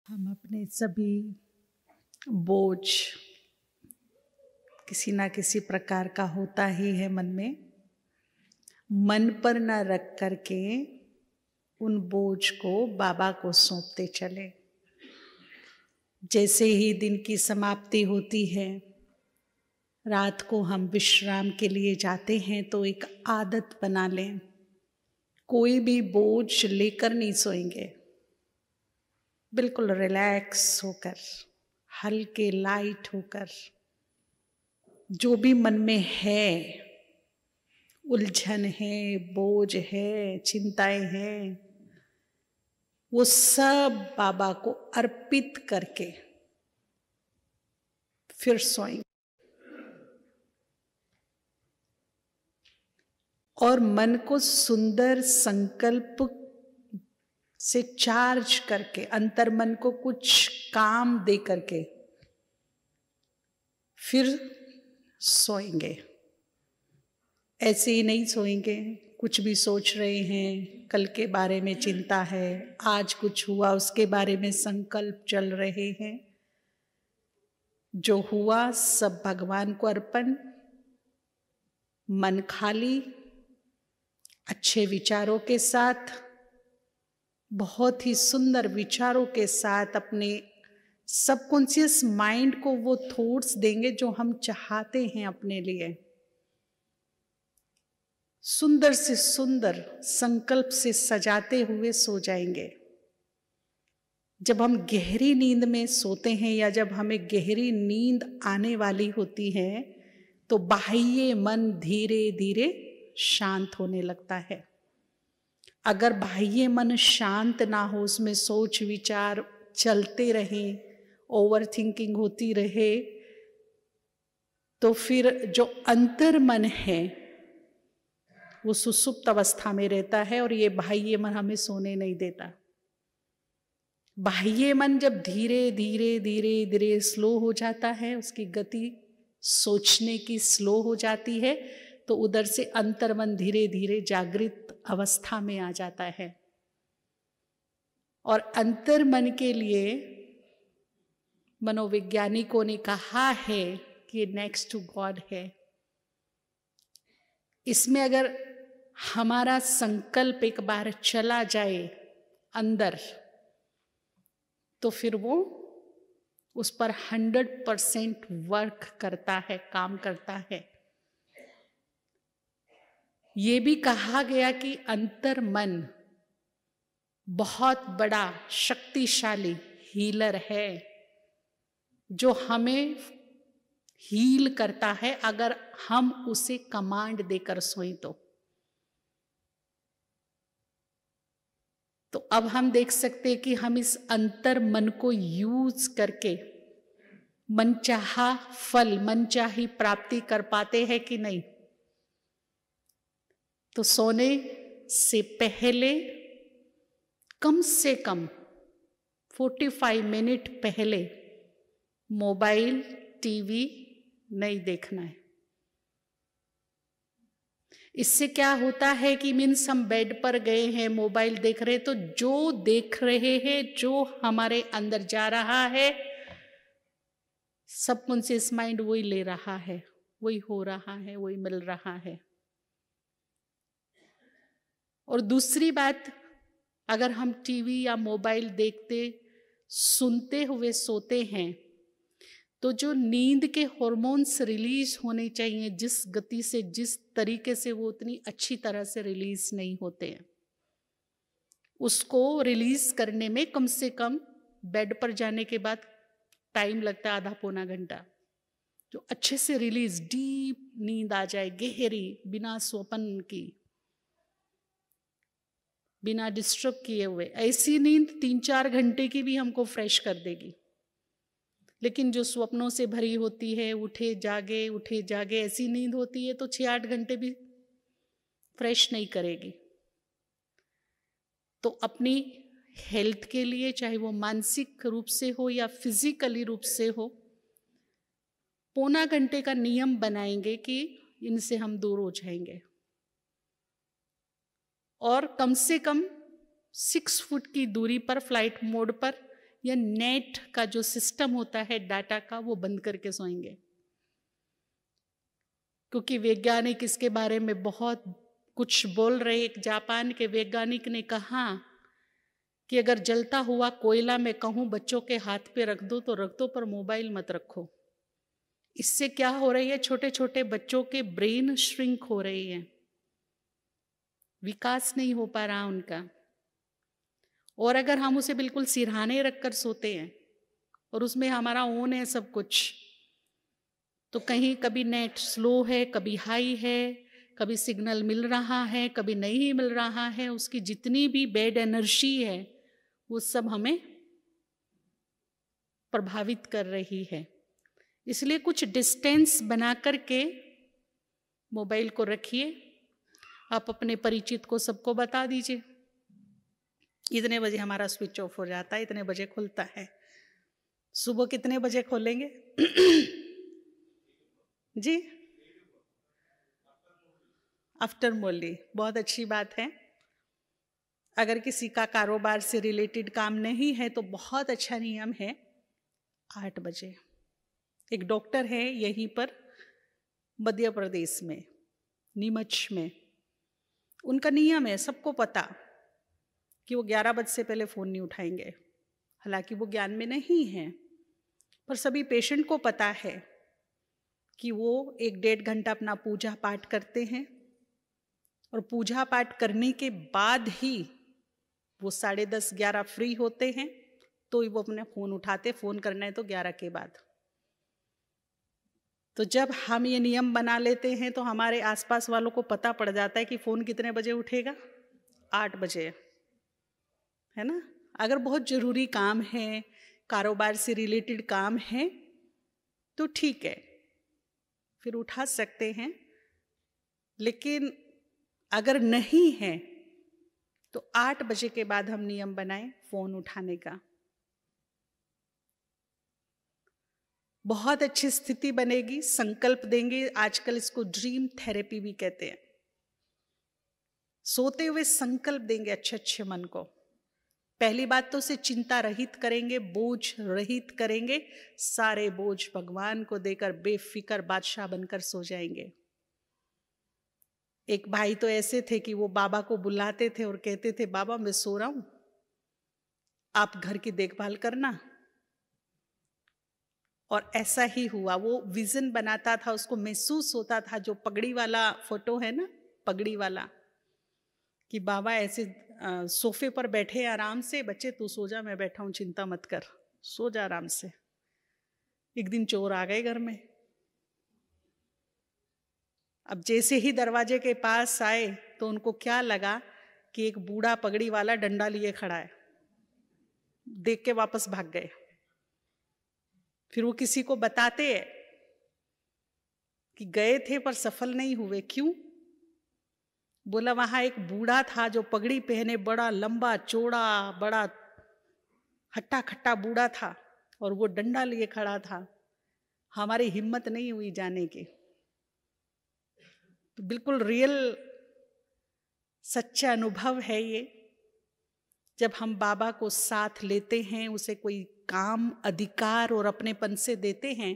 हम अपने सभी बोझ किसी ना किसी प्रकार का होता ही है मन पर न रख करके उन बोझ को बाबा को सौंपते चले। जैसे ही दिन की समाप्ति होती है, रात को हम विश्राम के लिए जाते हैं, तो एक आदत बना लें, कोई भी बोझ लेकर नहीं सोएंगे। बिल्कुल रिलैक्स होकर, हल्के लाइट होकर, जो भी मन में है, उलझन है, बोझ है, चिंताएं हैं, वो सब बाबा को अर्पित करके फिर सोएंगे। और मन को सुंदर संकल्प से चार्ज करके, अंतर मन को कुछ काम दे करके फिर सोएंगे। ऐसे ही नहीं सोएंगे, कुछ भी सोच रहे हैं, कल के बारे में चिंता है, आज कुछ हुआ उसके बारे में संकल्प चल रहे हैं। जो हुआ सब भगवान को अर्पण, मन खाली, अच्छे विचारों के साथ, बहुत ही सुंदर विचारों के साथ अपने सबकॉन्शियस माइंड को वो थॉट्स देंगे जो हम चाहते हैं अपने लिए। सुंदर से सुंदर संकल्प से सजाते हुए सो जाएंगे। जब हम गहरी नींद में सोते हैं या जब हमें गहरी नींद आने वाली होती है, तो बाह्य मन धीरे धीरे शांत होने लगता है। अगर बाह्य मन शांत ना हो, उसमें सोच विचार चलते रहे, ओवर थिंकिंग होती रहे, तो फिर जो अंतर मन है वो सुसुप्त अवस्था में रहता है और ये बाह्य मन हमें सोने नहीं देता। बाह्य मन जब धीरे धीरे धीरे धीरे स्लो हो जाता है, उसकी गति सोचने की स्लो हो जाती है, तो उधर से अंतर मन धीरे धीरे जागृत अवस्था में आ जाता है। और अंतर मन के लिए मनोवैज्ञानिकों ने कहा है कि नेक्स्ट टू गॉड है। इसमें अगर हमारा संकल्प एक बार चला जाए अंदर, तो फिर वो उस पर 100% वर्क करता है, काम करता है। ये भी कहा गया कि अंतर मन बहुत बड़ा शक्तिशाली हीलर है, जो हमें हील करता है अगर हम उसे कमांड देकर सोएं तो अब हम देख सकते हैं कि हम इस अंतर मन को यूज करके मनचाहा फल, मनचाही प्राप्ति कर पाते हैं कि नहीं। तो सोने से पहले कम से कम 45 मिनट पहले मोबाइल, टीवी नहीं देखना है। इससे क्या होता है कि मीन्स हम बेड पर गए हैं, मोबाइल देख रहे हैं, तो जो देख रहे हैं, जो हमारे अंदर जा रहा है, सबकॉन्शियस माइंड वही ले रहा है, वही हो रहा है, वही मिल रहा है। और दूसरी बात, अगर हम टीवी या मोबाइल देखते सुनते हुए सोते हैं, तो जो नींद के हॉर्मोन्स रिलीज होने चाहिए, जिस गति से, जिस तरीके से, वो उतनी अच्छी तरह से रिलीज नहीं होते हैं। उसको रिलीज करने में कम से कम बेड पर जाने के बाद टाइम लगता है, आधा पौना घंटा। जो अच्छे से रिलीज, डीप नींद आ जाए, गहरी, बिना स्वप्न की, बिना डिस्टर्ब किए हुए। ऐसी नींद 3-4 घंटे की भी हमको फ्रेश कर देगी। लेकिन जो स्वप्नों से भरी होती है, उठे जागे ऐसी नींद होती है, तो 6-8 घंटे भी फ्रेश नहीं करेगी। तो अपनी हेल्थ के लिए, चाहे वो मानसिक रूप से हो या फिजिकली रूप से हो, पौना घंटे का नियम बनाएंगे कि इनसे हम दूर हो जाएंगे। और कम से कम 6 फुट की दूरी पर, फ्लाइट मोड पर या नेट का जो सिस्टम होता है डाटा का वो बंद करके सोएंगे। क्योंकि वैज्ञानिक इसके बारे में बहुत कुछ बोल रहे। एक जापान के वैज्ञानिक ने कहा कि अगर जलता हुआ कोयला मैं कहूँ बच्चों के हाथ पे रख दो तो रख दो, पर मोबाइल मत रखो। इससे क्या हो रही है, छोटे छोटे बच्चों के ब्रेन श्रिंक हो रही है, विकास नहीं हो पा रहा उनका। और अगर हम उसे बिल्कुल सिरहाने रखकर सोते हैं और उसमें हमारा ओन है सब कुछ, तो कहीं कभी नेट स्लो है, कभी हाई है, कभी सिग्नल मिल रहा है, कभी नहीं मिल रहा है, उसकी जितनी भी बैड एनर्जी है वो सब हमें प्रभावित कर रही है। इसलिए कुछ डिस्टेंस बना करके मोबाइल को रखिए। आप अपने परिचित को सबको बता दीजिए इतने बजे हमारा स्विच ऑफ हो जाता है, इतने बजे खुलता है। सुबह कितने बजे खोलेंगे? जी, आफ्टर मोर्ली, बहुत अच्छी बात है। अगर किसी का कारोबार से रिलेटेड काम नहीं है तो बहुत अच्छा नियम है 8 बजे। एक डॉक्टर है यहीं पर मध्य प्रदेश में, नीमच में, उनका नियम है, सबको पता कि वो 11 बजे से पहले फ़ोन नहीं उठाएंगे। हालांकि वो ज्ञान में नहीं है, पर सभी पेशेंट को पता है कि वो 1-1.5 घंटा अपना पूजा पाठ करते हैं और पूजा पाठ करने के बाद ही वो 10:30-11 फ्री होते हैं, तो वो अपना फ़ोन उठाते। फ़ोन करना है तो 11 के बाद। तो जब हम ये नियम बना लेते हैं तो हमारे आसपास वालों को पता पड़ जाता है कि फ़ोन कितने बजे उठेगा, 8 बजे, है ना। अगर बहुत ज़रूरी काम है, कारोबार से रिलेटेड काम है तो ठीक है, फिर उठा सकते हैं। लेकिन अगर नहीं है तो 8 बजे के बाद हम नियम बनाएं फ़ोन उठाने का। बहुत अच्छी स्थिति बनेगी, संकल्प देंगे। आजकल इसको ड्रीम थेरेपी भी कहते हैं। सोते हुए संकल्प देंगे अच्छे अच्छे मन को। पहली बात तो उसे चिंता रहित करेंगे, बोझ रहित करेंगे। सारे बोझ भगवान को देकर बेफिक्र बादशाह बनकर सो जाएंगे। एक भाई तो ऐसे थे कि वो बाबा को बुलाते थे और कहते थे, बाबा मैं सो रहा हूं, आप घर की देखभाल करना। और ऐसा ही हुआ। वो विजन बनाता था, उसको महसूस होता था। जो पगड़ी वाला फोटो है ना, पगड़ी वाला, कि बाबा ऐसे सोफे पर बैठे आराम से, बच्चे तू सो जा, मैं बैठा हूं, चिंता मत कर, सो जा आराम से। एक दिन चोर आ गए घर में। अब जैसे ही दरवाजे के पास आए तो उनको क्या लगा कि एक बूढ़ा पगड़ी वाला डंडा लिए खड़ा है। देख के वापस भाग गए। फिर वो किसी को बताते हैं कि गए थे पर सफल नहीं हुए। क्यों? बोला वहां एक बूढ़ा था जो पगड़ी पहने, बड़ा लंबा चौड़ा, बड़ा हट्टा खट्टा बूढ़ा था, और वो डंडा लिए खड़ा था। हमारी हिम्मत नहीं हुई जाने की। तो बिल्कुल रियल सच्चा अनुभव है ये। जब हम बाबा को साथ लेते हैं, उसे कोई काम, अधिकार और अपनेपन से देते हैं,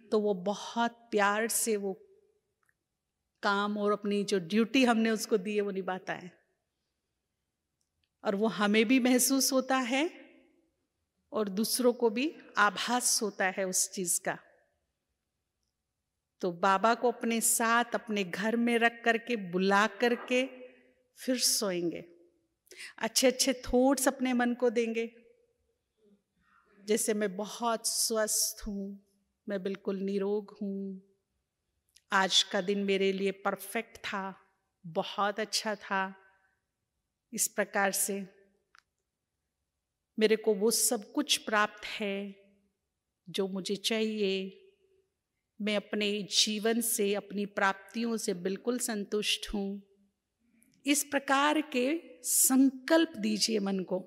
तो वो बहुत प्यार से वो काम और अपनी जो ड्यूटी हमने उसको दी है वो निभाता है। और वो हमें भी महसूस होता है और दूसरों को भी आभास होता है उस चीज का। तो बाबा को अपने साथ अपने घर में रख करके, बुला करके फिर सोएंगे। अच्छे अच्छे थॉट्स अपने मन को देंगे, जैसे मैं बहुत स्वस्थ हूं, मैं बिल्कुल निरोग हूं, आज का दिन मेरे लिए परफेक्ट था, बहुत अच्छा था। इस प्रकार से मेरे को वो सब कुछ प्राप्त है जो मुझे चाहिए। मैं अपने जीवन से, अपनी प्राप्तियों से बिल्कुल संतुष्ट हूं। इस प्रकार के संकल्प दीजिए मन को।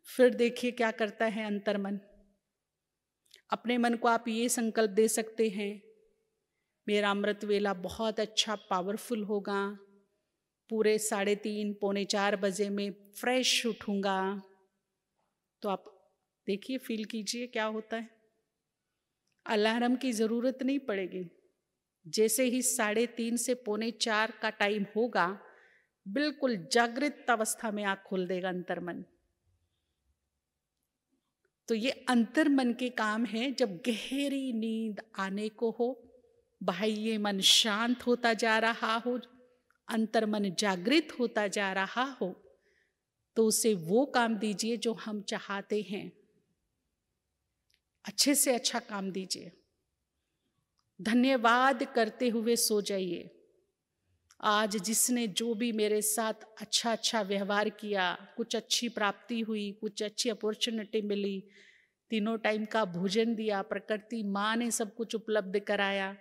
फिर देखिए क्या करता है अंतर्मन। अपने मन को आप ये संकल्प दे सकते हैं, मेरा अमृत वेला बहुत अच्छा पावरफुल होगा, पूरे 3:30 पौने 4 बजे में फ्रेश उठूंगा, तो आप देखिए, फील कीजिए क्या होता है। अलार्म की जरूरत नहीं पड़ेगी। जैसे ही 3:30 से 3:45 का टाइम होगा, बिल्कुल जागृत अवस्था में आंख खोल देगा अंतर्मन। तो ये अंतर्मन के काम है। जब गहरी नींद आने को हो, बाह्य मन शांत होता जा रहा हो, अंतर्मन जागृत होता जा रहा हो, तो उसे वो काम दीजिए जो हम चाहते हैं। अच्छे से अच्छा काम दीजिए। धन्यवाद करते हुए सो जाइए। आज जिसने जो भी मेरे साथ अच्छा अच्छा व्यवहार किया, कुछ अच्छी प्राप्ति हुई, कुछ अच्छी अपॉर्चुनिटी मिली, तीनों टाइम का भोजन दिया, प्रकृति माँ ने सब कुछ उपलब्ध कराया,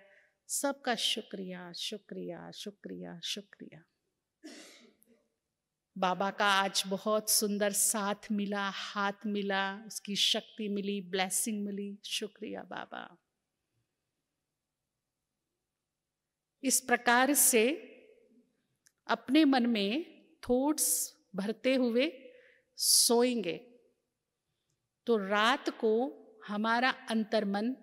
सबका शुक्रिया शुक्रिया शुक्रिया शुक्रिया। बाबा का आज बहुत सुंदर साथ मिला, हाथ मिला, उसकी शक्ति मिली, ब्लेसिंग मिली। शुक्रिया बाबा। इस प्रकार से अपने मन में थॉट्स भरते हुए सोएंगे तो रात को हमारा अंतर्मन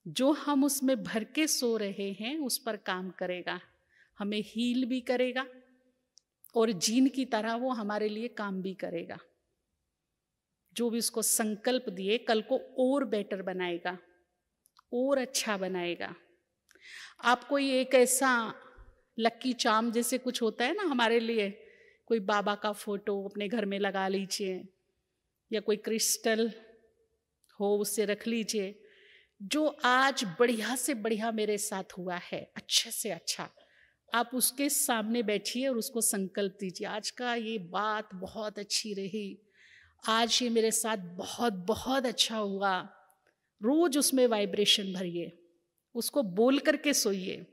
जो हम उसमें भर के सो रहे हैं उस पर काम करेगा, हमें हील भी करेगा और जीन की तरह वो हमारे लिए काम भी करेगा। जो भी उसको संकल्प दिए कल को और बेटर बनाएगा, और अच्छा बनाएगा। आपको ये एक ऐसा लक्की चार्म जैसे कुछ होता है ना हमारे लिए, कोई बाबा का फोटो अपने घर में लगा लीजिए या कोई क्रिस्टल हो उससे रख लीजिए। जो आज बढ़िया से बढ़िया मेरे साथ हुआ है, अच्छे से अच्छा, आप उसके सामने बैठिए और उसको संकल्प दीजिए, आज का ये बात बहुत अच्छी रही, आज ये मेरे साथ बहुत बहुत अच्छा हुआ। रोज उसमें वाइब्रेशन भरिए, उसको बोल करके सोइए।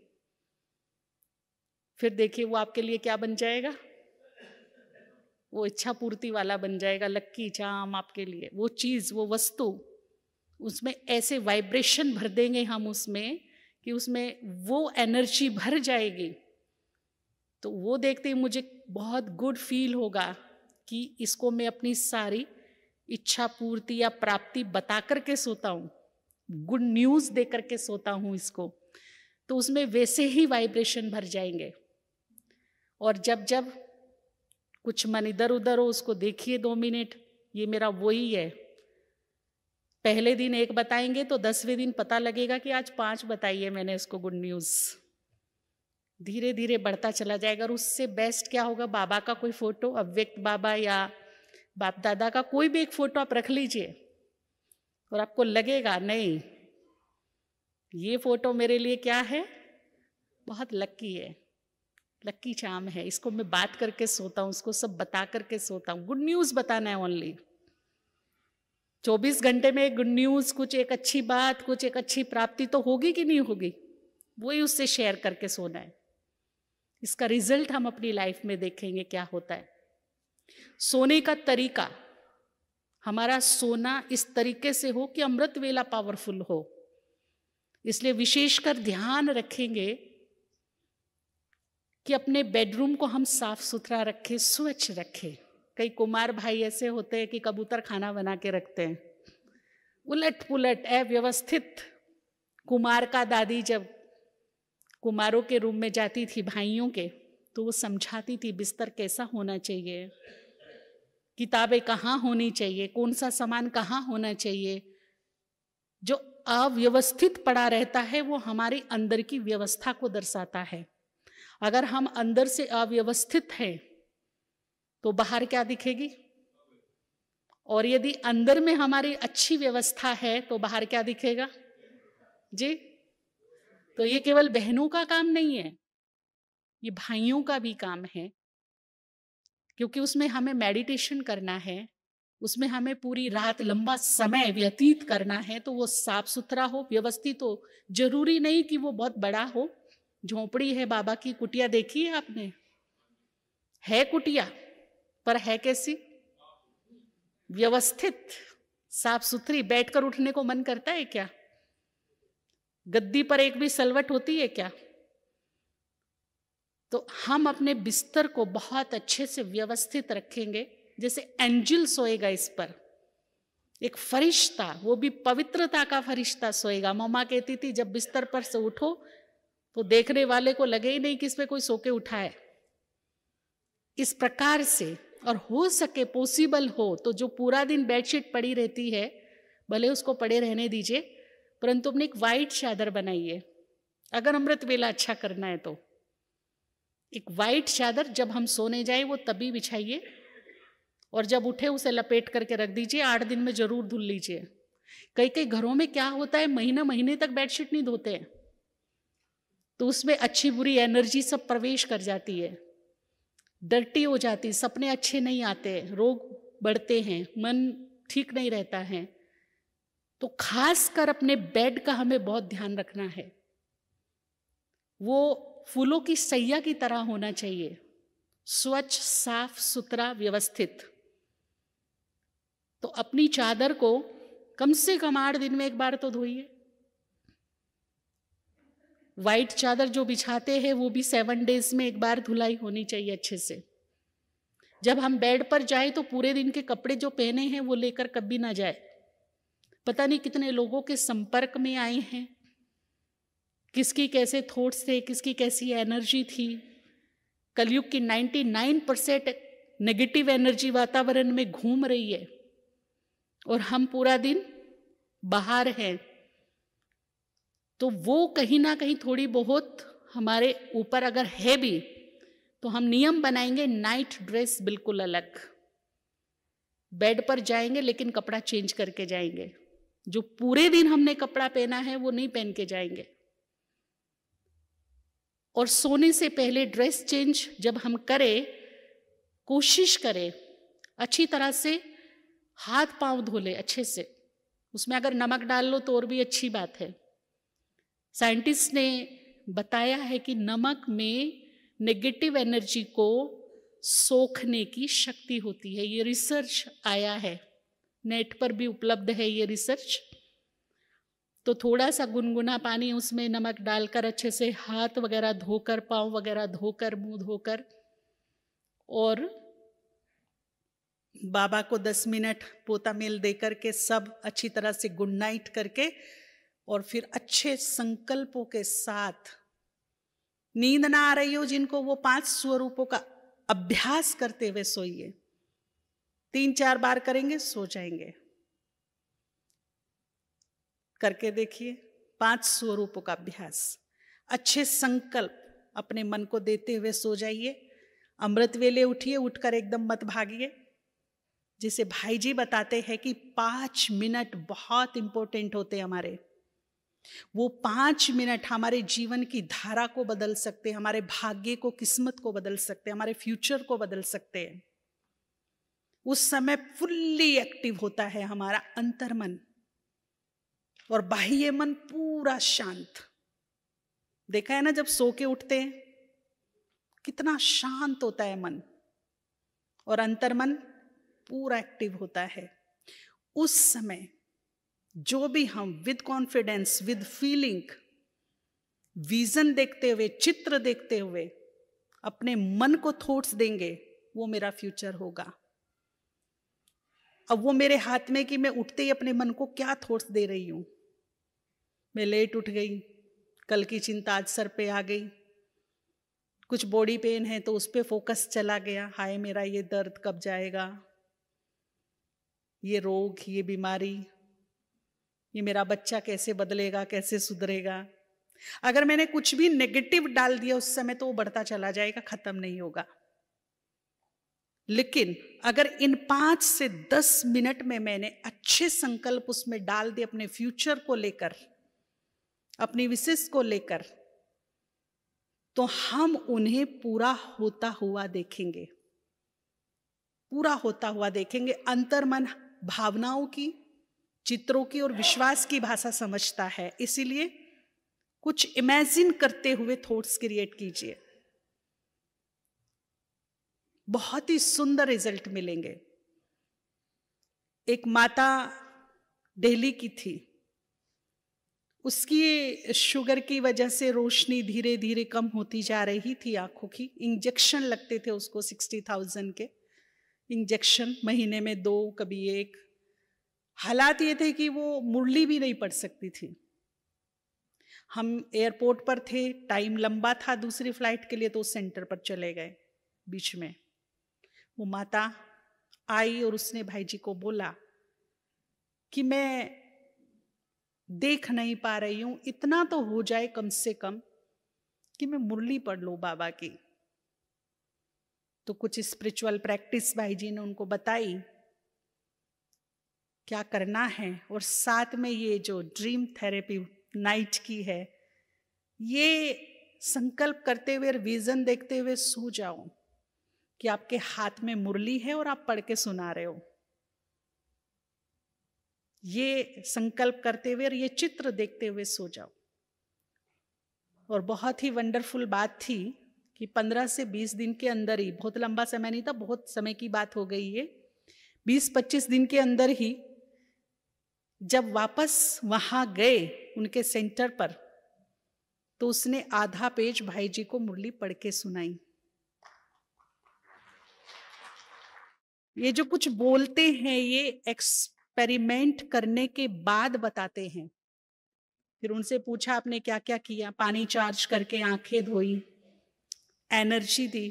फिर देखिए वो आपके लिए क्या बन जाएगा, वो इच्छा पूर्ति वाला बन जाएगा, लक्की चार्म आपके लिए। वो चीज, वो वस्तु, उसमें ऐसे वाइब्रेशन भर देंगे हम उसमें कि उसमें वो एनर्जी भर जाएगी। तो वो देखते ही मुझे बहुत गुड फील होगा कि इसको मैं अपनी सारी इच्छा पूर्ति या प्राप्ति बता करके सोता हूँ, गुड न्यूज दे करके सोता हूँ इसको, तो उसमें वैसे ही वाइब्रेशन भर जाएंगे। और जब जब कुछ मन इधर उधर हो उसको देखिए 2 मिनट, ये मेरा वही है। पहले दिन 1 बताएंगे तो 10वें दिन पता लगेगा कि आज 5 बताई है मैंने उसको गुड न्यूज। धीरे धीरे बढ़ता चला जाएगा। और उससे बेस्ट क्या होगा, बाबा का कोई फोटो, अव्यक्त बाबा या बाप दादा का कोई भी एक फोटो आप रख लीजिए और आपको लगेगा नहीं, ये फोटो मेरे लिए क्या है, बहुत लक्की है, लक्की चार्म है, इसको मैं बात करके सोता हूँ, उसको सब बता करके सोता हूँ। गुड न्यूज बताना है ओनली। 24 घंटे में गुड न्यूज, कुछ एक अच्छी बात, कुछ एक अच्छी प्राप्ति तो होगी कि नहीं होगी, वही उससे शेयर करके सोना है। इसका रिजल्ट हम अपनी लाइफ में देखेंगे क्या होता है। सोने का तरीका, हमारा सोना इस तरीके से हो कि अमृत वेला पावरफुल हो, इसलिए विशेषकर ध्यान रखेंगे कि अपने बेडरूम को हम साफ सुथरा रखें, स्वच्छ रखें। कई कुमार भाई ऐसे होते हैं कि कबूतर खाना बना के रखते हैं, उलट पुलट अव्यवस्थित। कुमार का दादी जब कुमारों के रूम में जाती थी भाइयों के, तो वो समझाती थी बिस्तर कैसा होना चाहिए, किताबें कहाँ होनी चाहिए, कौन सा सामान कहाँ होना चाहिए। जो अव्यवस्थित पड़ा रहता है वो हमारी अंदर की व्यवस्था को दर्शाता है। अगर हम अंदर से अव्यवस्थित हैं तो बाहर क्या दिखेगी, और यदि अंदर में हमारी अच्छी व्यवस्था है तो बाहर क्या दिखेगा जी। तो ये केवल बहनों का काम नहीं है, ये भाइयों का भी काम है, क्योंकि उसमें हमें मेडिटेशन करना है, उसमें हमें पूरी रात लंबा समय व्यतीत करना है। तो वो साफ सुथरा हो, व्यवस्थित हो। जरूरी नहीं कि वो बहुत बड़ा हो। झोपड़ी है बाबा की, कुटिया देखी है आपने, है कुटिया, पर है कैसी, व्यवस्थित, साफ सुथरी। बैठकर उठने को मन करता है क्या, गद्दी पर एक भी सलवट होती है क्या। तो हम अपने बिस्तर को बहुत अच्छे से व्यवस्थित रखेंगे, जैसे एंजल सोएगा इस पर, एक फरिश्ता, वो भी पवित्रता का फरिश्ता सोएगा। मम्मा कहती थी जब बिस्तर पर से उठो तो देखने वाले को लगे ही नहीं कि इसमें कोई सो के उठा है। इस प्रकार से, और हो सके पॉसिबल हो तो जो पूरा दिन बेडशीट पड़ी रहती है भले उसको पड़े रहने दीजिए, परंतु अपने एक वाइट चादर बनाइए। अगर अमृत वेला अच्छा करना है तो एक वाइट चादर जब हम सोने जाए वो तभी बिछाइए, और जब उठे उसे लपेट करके रख दीजिए। 8 दिन में जरूर धुल लीजिए। कई कई घरों में क्या होता है, महीने महीने तक बेडशीट नहीं धोते हैं, तो उसमें अच्छी बुरी एनर्जी सब प्रवेश कर जाती है, डर्टी हो जाती, सपने अच्छे नहीं आते, रोग बढ़ते हैं, मन ठीक नहीं रहता है। तो खास कर अपने बेड का हमें बहुत ध्यान रखना है। वो फूलों की सैया की तरह होना चाहिए, स्वच्छ, साफ सुथरा, व्यवस्थित। तो अपनी चादर को कम से कम 8 दिन में एक बार तो धोइए। वाइट चादर जो बिछाते हैं वो भी 7 डेज में एक बार धुलाई होनी चाहिए अच्छे से। जब हम बेड पर जाए तो पूरे दिन के कपड़े जो पहने हैं वो लेकर कभी ना जाए। पता नहीं कितने लोगों के संपर्क में आए हैं, किसकी कैसे थॉट्स थे, किसकी कैसी एनर्जी थी। कलयुग की 99% नेगेटिव एनर्जी वातावरण में घूम रही है और हम पूरा दिन बाहर हैं। तो वो कहीं ना कहीं थोड़ी बहुत हमारे ऊपर अगर है भी, तो हम नियम बनाएंगे, नाइट ड्रेस बिल्कुल अलग। बेड पर जाएंगे लेकिन कपड़ा चेंज करके जाएंगे। जो पूरे दिन हमने कपड़ा पहना है वो नहीं पहन के जाएंगे। और सोने से पहले ड्रेस चेंज जब हम करें, कोशिश करें अच्छी तरह से हाथ पांव धो ले अच्छे से। उसमें अगर नमक डाल लो तो और भी अच्छी बात है। साइंटिस्ट ने बताया है कि नमक में नेगेटिव एनर्जी को सोखने की शक्ति होती है। ये रिसर्च आया है, नेट पर भी उपलब्ध है ये रिसर्च। तो थोड़ा सा गुनगुना पानी उसमें नमक डालकर अच्छे से हाथ वगैरह धोकर, पाँव वगैरह धोकर, मुंह धोकर, और बाबा को 10 मिनट पोता मेल देकर के सब अच्छी तरह से गुड नाइट करके, और फिर अच्छे संकल्पों के साथ, नींद ना आ रही हो जिनको, वो 5 स्वरूपों का अभ्यास करते हुए सोइए। 3-4 बार करेंगे सो जाएंगे। करके देखिए 5 स्वरूपों का अभ्यास। अच्छे संकल्प अपने मन को देते हुए सो जाइए। अमृत वेले उठिए, उठकर एकदम मत भागिए। जिसे भाई जी बताते हैं कि 5 मिनट बहुत इंपॉर्टेंट होते हैं हमारे। वो 5 मिनट हमारे जीवन की धारा को बदल सकते हैं, हमारे भाग्य को, किस्मत को बदल सकते हैं, हमारे फ्यूचर को बदल सकते हैं। उस समय फुल्ली एक्टिव होता है हमारा अंतर्मन, और बाह्य मन पूरा शांत। देखा है ना, जब सो के उठते हैं कितना शांत होता है मन, और अंतर्मन पूरा एक्टिव होता है। उस समय जो भी हम with confidence, with feeling, vision देखते हुए, चित्र देखते हुए अपने मन को थॉट्स देंगे, वो मेरा फ्यूचर होगा। अब वो मेरे हाथ में कि मैं उठते ही अपने मन को क्या थॉट्स दे रही हूं। मैं लेट उठ गई, कल की चिंता आज सर पे आ गई, कुछ बॉडी पेन है तो उस पे फोकस चला गया, हाय मेरा ये दर्द कब जाएगा, ये रोग, ये बीमारी, ये मेरा बच्चा कैसे बदलेगा, कैसे सुधरेगा। अगर मैंने कुछ भी नेगेटिव डाल दिया उस समय तो वो बढ़ता चला जाएगा, खत्म नहीं होगा। लेकिन अगर इन 5 से 10 मिनट में मैंने अच्छे संकल्प उसमें डाल दिए, अपने फ्यूचर को लेकर, अपनी विशेष को लेकर, तो हम उन्हें पूरा होता हुआ देखेंगे, पूरा होता हुआ देखेंगे। अंतर्मन भावनाओं की, चित्रों की और विश्वास की भाषा समझता है, इसीलिए कुछ इमेजिन करते हुए थॉट्स क्रिएट कीजिए, बहुत ही सुंदर रिजल्ट मिलेंगे। एक माता दिल्ली की थी, उसकी शुगर की वजह से रोशनी धीरे धीरे कम होती जा रही थी आंखों की। इंजेक्शन लगते थे उसको, 60,000 के इंजेक्शन, महीने में 2, कभी 1, हालात ये थे कि वो मुरली भी नहीं पढ़ सकती थी। हम एयरपोर्ट पर थे, टाइम लंबा था दूसरी फ्लाइट के लिए, तो सेंटर पर चले गए। बीच में वो माता आई और उसने भाई जी को बोला कि मैं देख नहीं पा रही हूं, इतना तो हो जाए कम से कम कि मैं मुरली पढ़ लूं बाबा की। तो कुछ स्पिरिचुअल प्रैक्टिस भाई जी ने उनको बताई क्या करना है, और साथ में ये जो ड्रीम थेरेपी नाइट की है, ये संकल्प करते हुए, विजन देखते हुए सो जाओ कि आपके हाथ में मुरली है और आप पढ़ के सुना रहे हो। ये संकल्प करते हुए और ये चित्र देखते हुए सो जाओ। और बहुत ही वंडरफुल बात थी कि 15 से 20 दिन के अंदर ही, बहुत लंबा समय नहीं था, बहुत समय की बात हो गई ये, 20-25 दिन के अंदर ही जब वापस वहां गए उनके सेंटर पर, तो उसने आधा पेज भाई जी को मुरली पढ़ के सुनाई। ये जो कुछ बोलते हैं ये एक्सपेरिमेंट करने के बाद बताते हैं। फिर उनसे पूछा आपने क्या क्या किया, पानी चार्ज करके आंखें धोई, एनर्जी दी,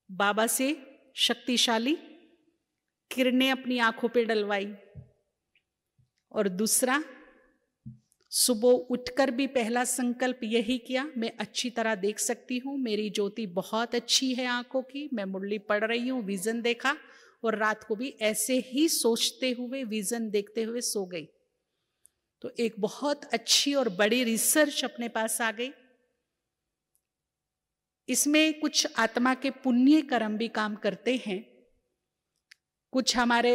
बाबा से शक्तिशाली किरणें अपनी आंखों पे डलवाई, और दूसरा सुबह उठकर भी पहला संकल्प यही किया, मैं अच्छी तरह देख सकती हूँ, मेरी ज्योति बहुत अच्छी है आंखों की, मैं मुरली पढ़ रही हूँ, विजन देखा, और रात को भी ऐसे ही सोचते हुए विजन देखते हुए सो गई। तो एक बहुत अच्छी और बड़ी रिसर्च अपने पास आ गई। इसमें कुछ आत्मा के पुण्य कर्म भी काम करते हैं, कुछ हमारे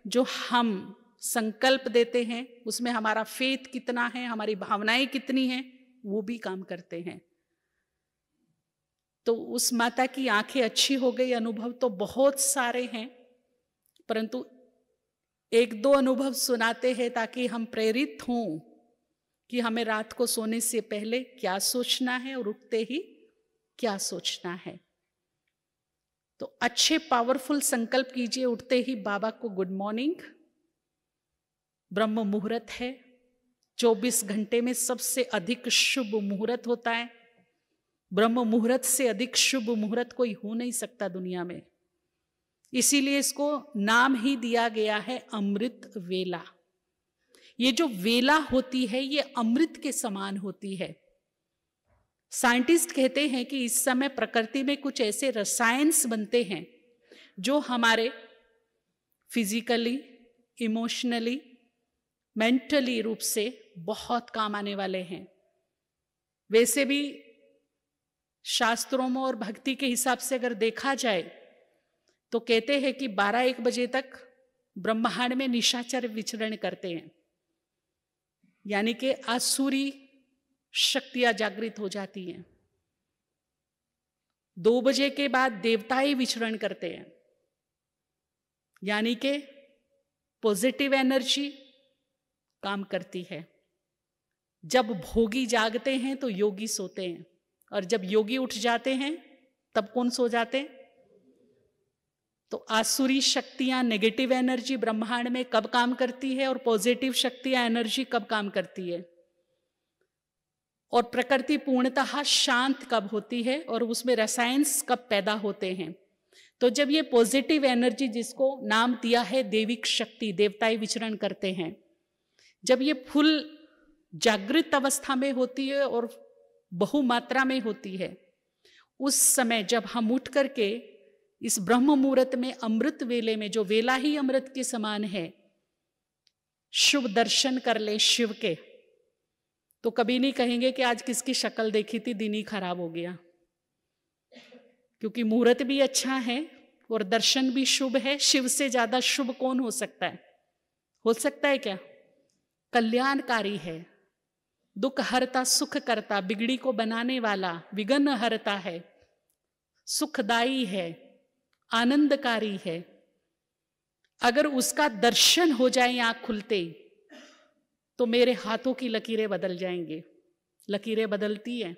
जो हम संकल्प देते हैं उसमें हमारा फेथ कितना है, हमारी भावनाएं कितनी हैं, वो भी काम करते हैं। तो उस माता की आंखें अच्छी हो गई। अनुभव तो बहुत सारे हैं, परंतु एक दो अनुभव सुनाते हैं ताकि हम प्रेरित हों कि हमें रात को सोने से पहले क्या सोचना है और उठते ही क्या सोचना है। तो अच्छे पावरफुल संकल्प कीजिए उठते ही बाबा को गुड मॉर्निंग। ब्रह्म मुहूर्त है, 24 घंटे में सबसे अधिक शुभ मुहूर्त होता है। ब्रह्म मुहूर्त से अधिक शुभ मुहूर्त कोई हो नहीं सकता दुनिया में, इसीलिए इसको नाम ही दिया गया है अमृत वेला। ये जो वेला होती है ये अमृत के समान होती है। साइंटिस्ट कहते हैं कि इस समय प्रकृति में कुछ ऐसे रसायन्स बनते हैं जो हमारे फिजिकली, इमोशनली, मेंटली रूप से बहुत काम आने वाले हैं। वैसे भी शास्त्रों में और भक्ति के हिसाब से अगर देखा जाए तो कहते हैं कि 12-1 बजे तक ब्रह्मांड में निशाचर विचरण करते हैं, यानी कि आसुरी शक्तियां जागृत हो जाती हैं। 2 बजे के बाद देवताएं विचरण करते हैं, यानी कि पॉजिटिव एनर्जी काम करती है। जब भोगी जागते हैं तो योगी सोते हैं, और जब योगी उठ जाते हैं तब कौन सो जाते हैं? तो आसुरी शक्तियां, नेगेटिव एनर्जी ब्रह्मांड में कब काम करती है और पॉजिटिव शक्तियां, एनर्जी कब काम करती है, और प्रकृति पूर्णतः शांत कब होती है और उसमें रसायन्स कब पैदा होते हैं। तो जब ये पॉजिटिव एनर्जी, जिसको नाम दिया है देविक शक्ति, देवताएं विचरण करते हैं, जब ये फुल जागृत अवस्था में होती है और बहुमात्रा में होती है, उस समय जब हम उठ करके इस ब्रह्म मुहूर्त में, अमृत वेले में, जो वेला ही अमृत के समान है, शुभ दर्शन कर ले शिव के, तो कभी नहीं कहेंगे कि आज किसकी शक्ल देखी थी, दिन ही खराब हो गया, क्योंकि मुहूर्त भी अच्छा है और दर्शन भी शुभ है। शिव से ज्यादा शुभ कौन हो सकता है? हो सकता है क्या? कल्याणकारी है, दुख हरता, सुख करता, बिगड़ी को बनाने वाला, विघ्न हरता है, सुखदाई है, आनंदकारी है। अगर उसका दर्शन हो जाए आंख खुलते ही, तो मेरे हाथों की लकीरें बदल जाएंगे। लकीरें बदलती हैं,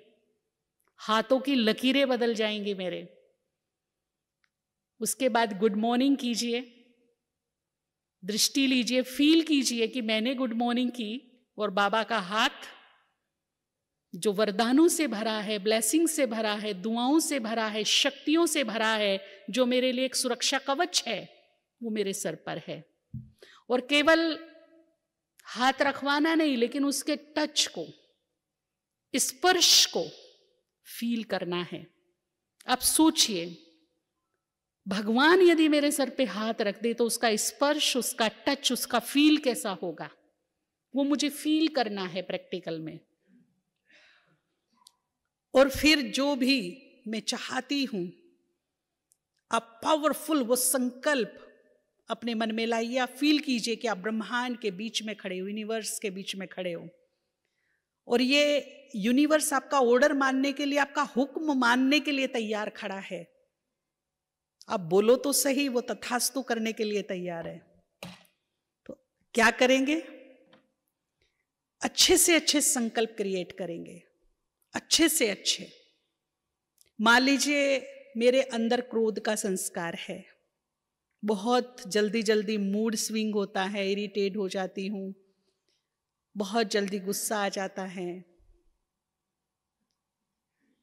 हाथों की लकीरें बदल जाएंगे मेरे। उसके बाद गुड मॉर्निंग कीजिए, दृष्टि लीजिए, फील कीजिए कि मैंने गुड मॉर्निंग की और बाबा का हाथ जो वरदानों से भरा है, ब्लेसिंग से भरा है, दुआओं से भरा है, शक्तियों से भरा है, जो मेरे लिए एक सुरक्षा कवच है, वो मेरे सर पर है। और केवल हाथ रखवाना नहीं, लेकिन उसके टच को, स्पर्श को फील करना है। आप सोचिए, भगवान यदि मेरे सर पे हाथ रख दे तो उसका स्पर्श, उसका टच, उसका फील कैसा होगा, वो मुझे फील करना है प्रैक्टिकल में। और फिर जो भी मैं चाहती हूं, आप पावरफुल वो संकल्प अपने मन में लाइए। आप फील कीजिए कि आप ब्रह्मांड के बीच में खड़े हो, यूनिवर्स के बीच में खड़े हो, और ये यूनिवर्स आपका ऑर्डर मानने के लिए, आपका हुक्म मानने के लिए तैयार खड़ा है। आप बोलो तो सही, वो तथास्तु करने के लिए तैयार है। तो क्या करेंगे? अच्छे से अच्छे संकल्प क्रिएट करेंगे, अच्छे से अच्छे। मान लीजिए मेरे अंदर क्रोध का संस्कार है, बहुत जल्दी जल्दी मूड स्विंग होता है, इरिटेट हो जाती हूं, बहुत जल्दी गुस्सा आ जाता है।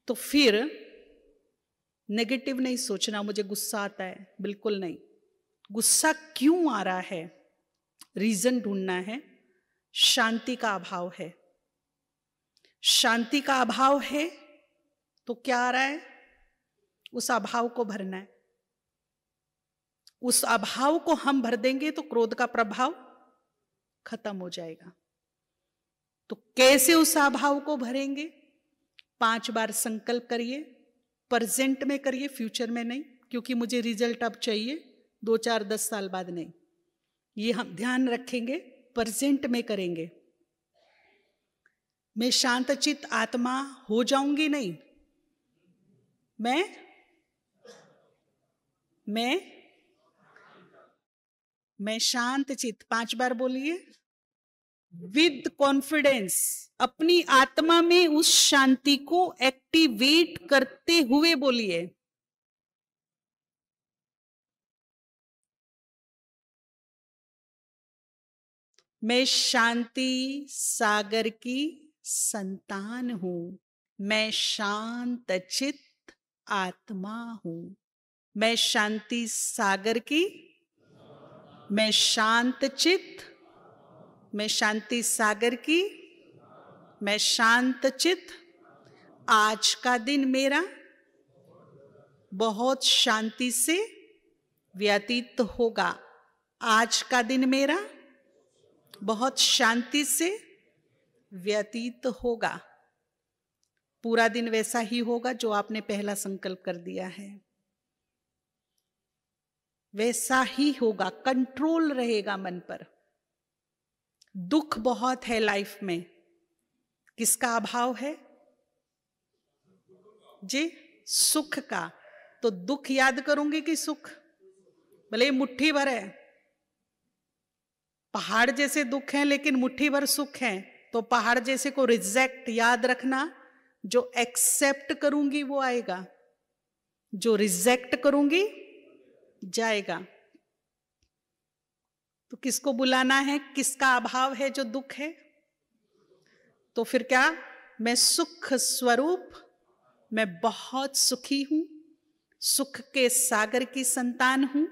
तो फिर नेगेटिव नहीं सोचना, मुझे गुस्सा आता है, बिल्कुल नहीं। गुस्सा क्यों आ रहा है, रीजन ढूंढना है। शांति का अभाव है, शांति का अभाव है तो क्या आ रहा है, उस अभाव को भरना है। उस अभाव को हम भर देंगे तो क्रोध का प्रभाव खत्म हो जाएगा। तो कैसे उस अभाव को भरेंगे? 5 बार संकल्प करिए, प्रेजेंट में करिए, फ्यूचर में नहीं, क्योंकि मुझे रिजल्ट अब चाहिए, 2, 4, 10 साल बाद नहीं। ये हम ध्यान रखेंगे, प्रेजेंट में करेंगे। मैं शांतचित्त आत्मा हो जाऊंगी नहीं, मैं शांतचित्त 5 बार बोलिए, विद कॉन्फिडेंस, अपनी आत्मा में उस शांति को एक्टिवेट करते हुए बोलिए। मैं शांति सागर की संतान हूं, मैं शांत चित्त आत्मा हूं, मैं शांति सागर की, मैं शांत चित्त, मैं शांति सागर की, मैं शांत चित्त। आज का दिन मेरा बहुत शांति से व्यतीत होगा, आज का दिन मेरा बहुत शांति से व्यतीत होगा। पूरा दिन वैसा ही होगा जो आपने पहला संकल्प कर दिया है, वैसा ही होगा, कंट्रोल रहेगा मन पर। दुख बहुत है लाइफ में, किसका अभाव है जी? सुख का। तो दुख याद करूंगी कि सुख? भले मुट्ठी भर है, पहाड़ जैसे दुख है लेकिन मुट्ठी भर सुख है, तो पहाड़ जैसे को रिजेक्ट याद रखना। जो एक्सेप्ट करूंगी वो आएगा, जो रिजेक्ट करूंगी जाएगा। तो किसको बुलाना है, किसका अभाव है जो दुख है? तो फिर क्या? मैं सुख स्वरूप, मैं बहुत सुखी हूं, सुख के सागर की संतान हूं,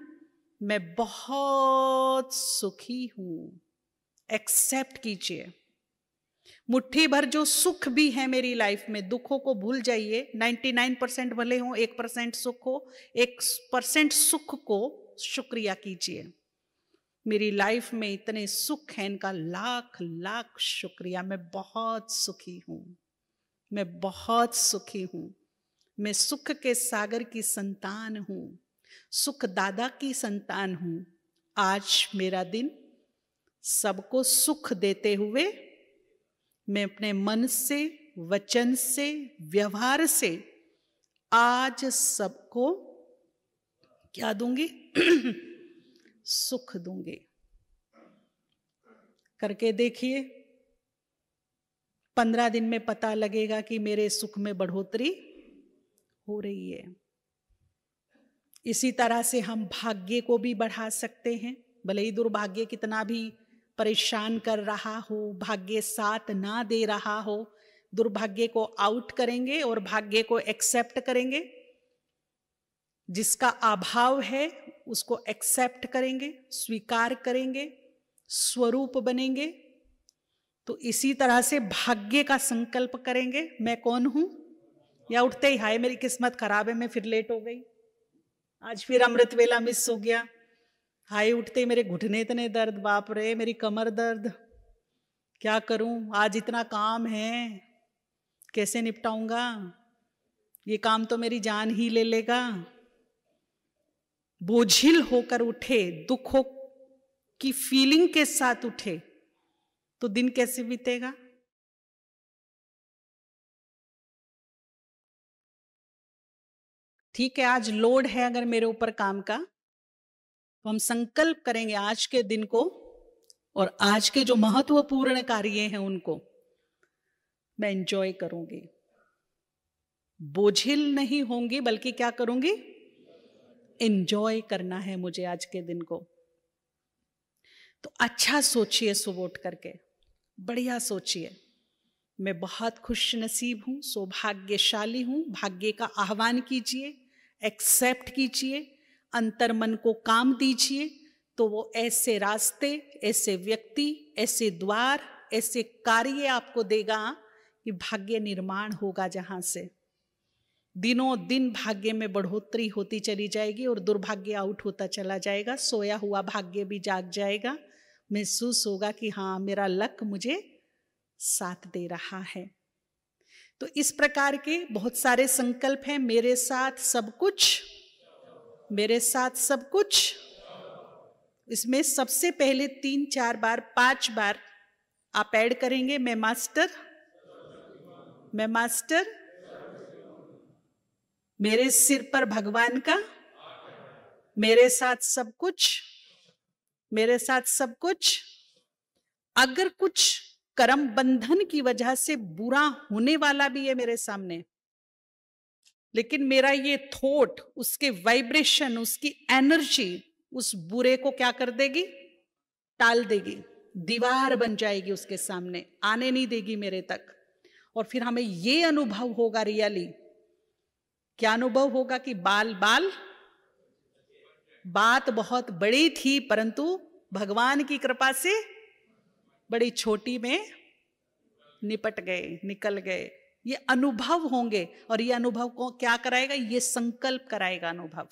मैं बहुत सुखी हूं। एक्सेप्ट कीजिए। मुट्ठी भर जो सुख भी है मेरी लाइफ में, दुखों को भूल जाइए। 99% भले हो, 1% सुख हो, 1% सुख को शुक्रिया कीजिए। मेरी लाइफ में इतने सुख हैं, इनका लाख लाख शुक्रिया। मैं बहुत सुखी हूं, मैं बहुत सुखी हूं, मैं सुख के सागर की संतान हूं, सुख दादा की संतान हूं। आज मेरा दिन सबको सुख देते हुए मैं अपने मन से, वचन से, व्यवहार से आज सबको क्या दूंगी? सुख दूंगी। करके देखिए, 15 दिन में पता लगेगा कि मेरे सुख में बढ़ोतरी हो रही है। इसी तरह से हम भाग्य को भी बढ़ा सकते हैं। भले ही दुर्भाग्य कितना भी परेशान कर रहा हो, भाग्य साथ ना दे रहा हो, दुर्भाग्य को आउट करेंगे और भाग्य को एक्सेप्ट करेंगे। जिसका अभाव है उसको एक्सेप्ट करेंगे, स्वीकार करेंगे, स्वरूप बनेंगे। तो इसी तरह से भाग्य का संकल्प करेंगे। मैं कौन हूं? या उठते ही हाय मेरी किस्मत खराब है, मैं फिर लेट हो गई, आज फिर अमृत वेला मिस हो गया, हाय उठते ही मेरे घुटने इतने दर्द, बाप रे मेरी कमर दर्द, क्या करूं, आज इतना काम है, कैसे निपटाऊंगा, ये काम तो मेरी जान ही ले लेगा। बोझिल होकर उठे, दुखों की फीलिंग के साथ उठे, तो दिन कैसे बीतेगा? ठीक है, आज लोड है अगर मेरे ऊपर काम का, तो हम संकल्प करेंगे आज के दिन को और आज के जो महत्वपूर्ण कार्य हैं उनको मैं एंजॉय करूंगी, बोझिल नहीं होंगी, बल्कि क्या करूंगी, एंजॉय करना है मुझे आज के दिन को। तो अच्छा सोचिए, सुबह उठ करके बढ़िया सोचिए, मैं बहुत खुश नसीब हूं, सौभाग्यशाली हूं। भाग्य का आह्वान कीजिए, एक्सेप्ट कीजिए, अंतर मन को काम दीजिए, तो वो ऐसे रास्ते, ऐसे व्यक्ति, ऐसे द्वार, ऐसे कार्य आपको देगा कि भाग्य निर्माण होगा, जहां से दिनों दिन भाग्य में बढ़ोतरी होती चली जाएगी और दुर्भाग्य आउट होता चला जाएगा। सोया हुआ भाग्य भी जाग जाएगा, महसूस होगा कि हाँ मेरा लक मुझे साथ दे रहा है। तो इस प्रकार के बहुत सारे संकल्प हैं। मेरे साथ सब कुछ, मेरे साथ सब कुछ, इसमें सबसे पहले 3-4 बार 5 बार आप ऐड करेंगे, मैं मास्टर, मैं मास्टर, मेरे सिर पर भगवान का, मेरे साथ सब कुछ, मेरे साथ सब कुछ। अगर कुछ कर्म बंधन की वजह से बुरा होने वाला भी है मेरे सामने, लेकिन मेरा ये थॉट, उसके वाइब्रेशन, उसकी एनर्जी उस बुरे को क्या कर देगी, टाल देगी, दीवार बन जाएगी उसके सामने, आने नहीं देगी मेरे तक। और फिर हमें ये अनुभव होगा, रियली क्या अनुभव होगा कि बाल बाल, बात बहुत बड़ी थी परंतु भगवान की कृपा से बड़ी छोटी में निपट गए, निकल गए। ये अनुभव होंगे और ये अनुभव को क्या कराएगा, ये संकल्प कराएगा अनुभव।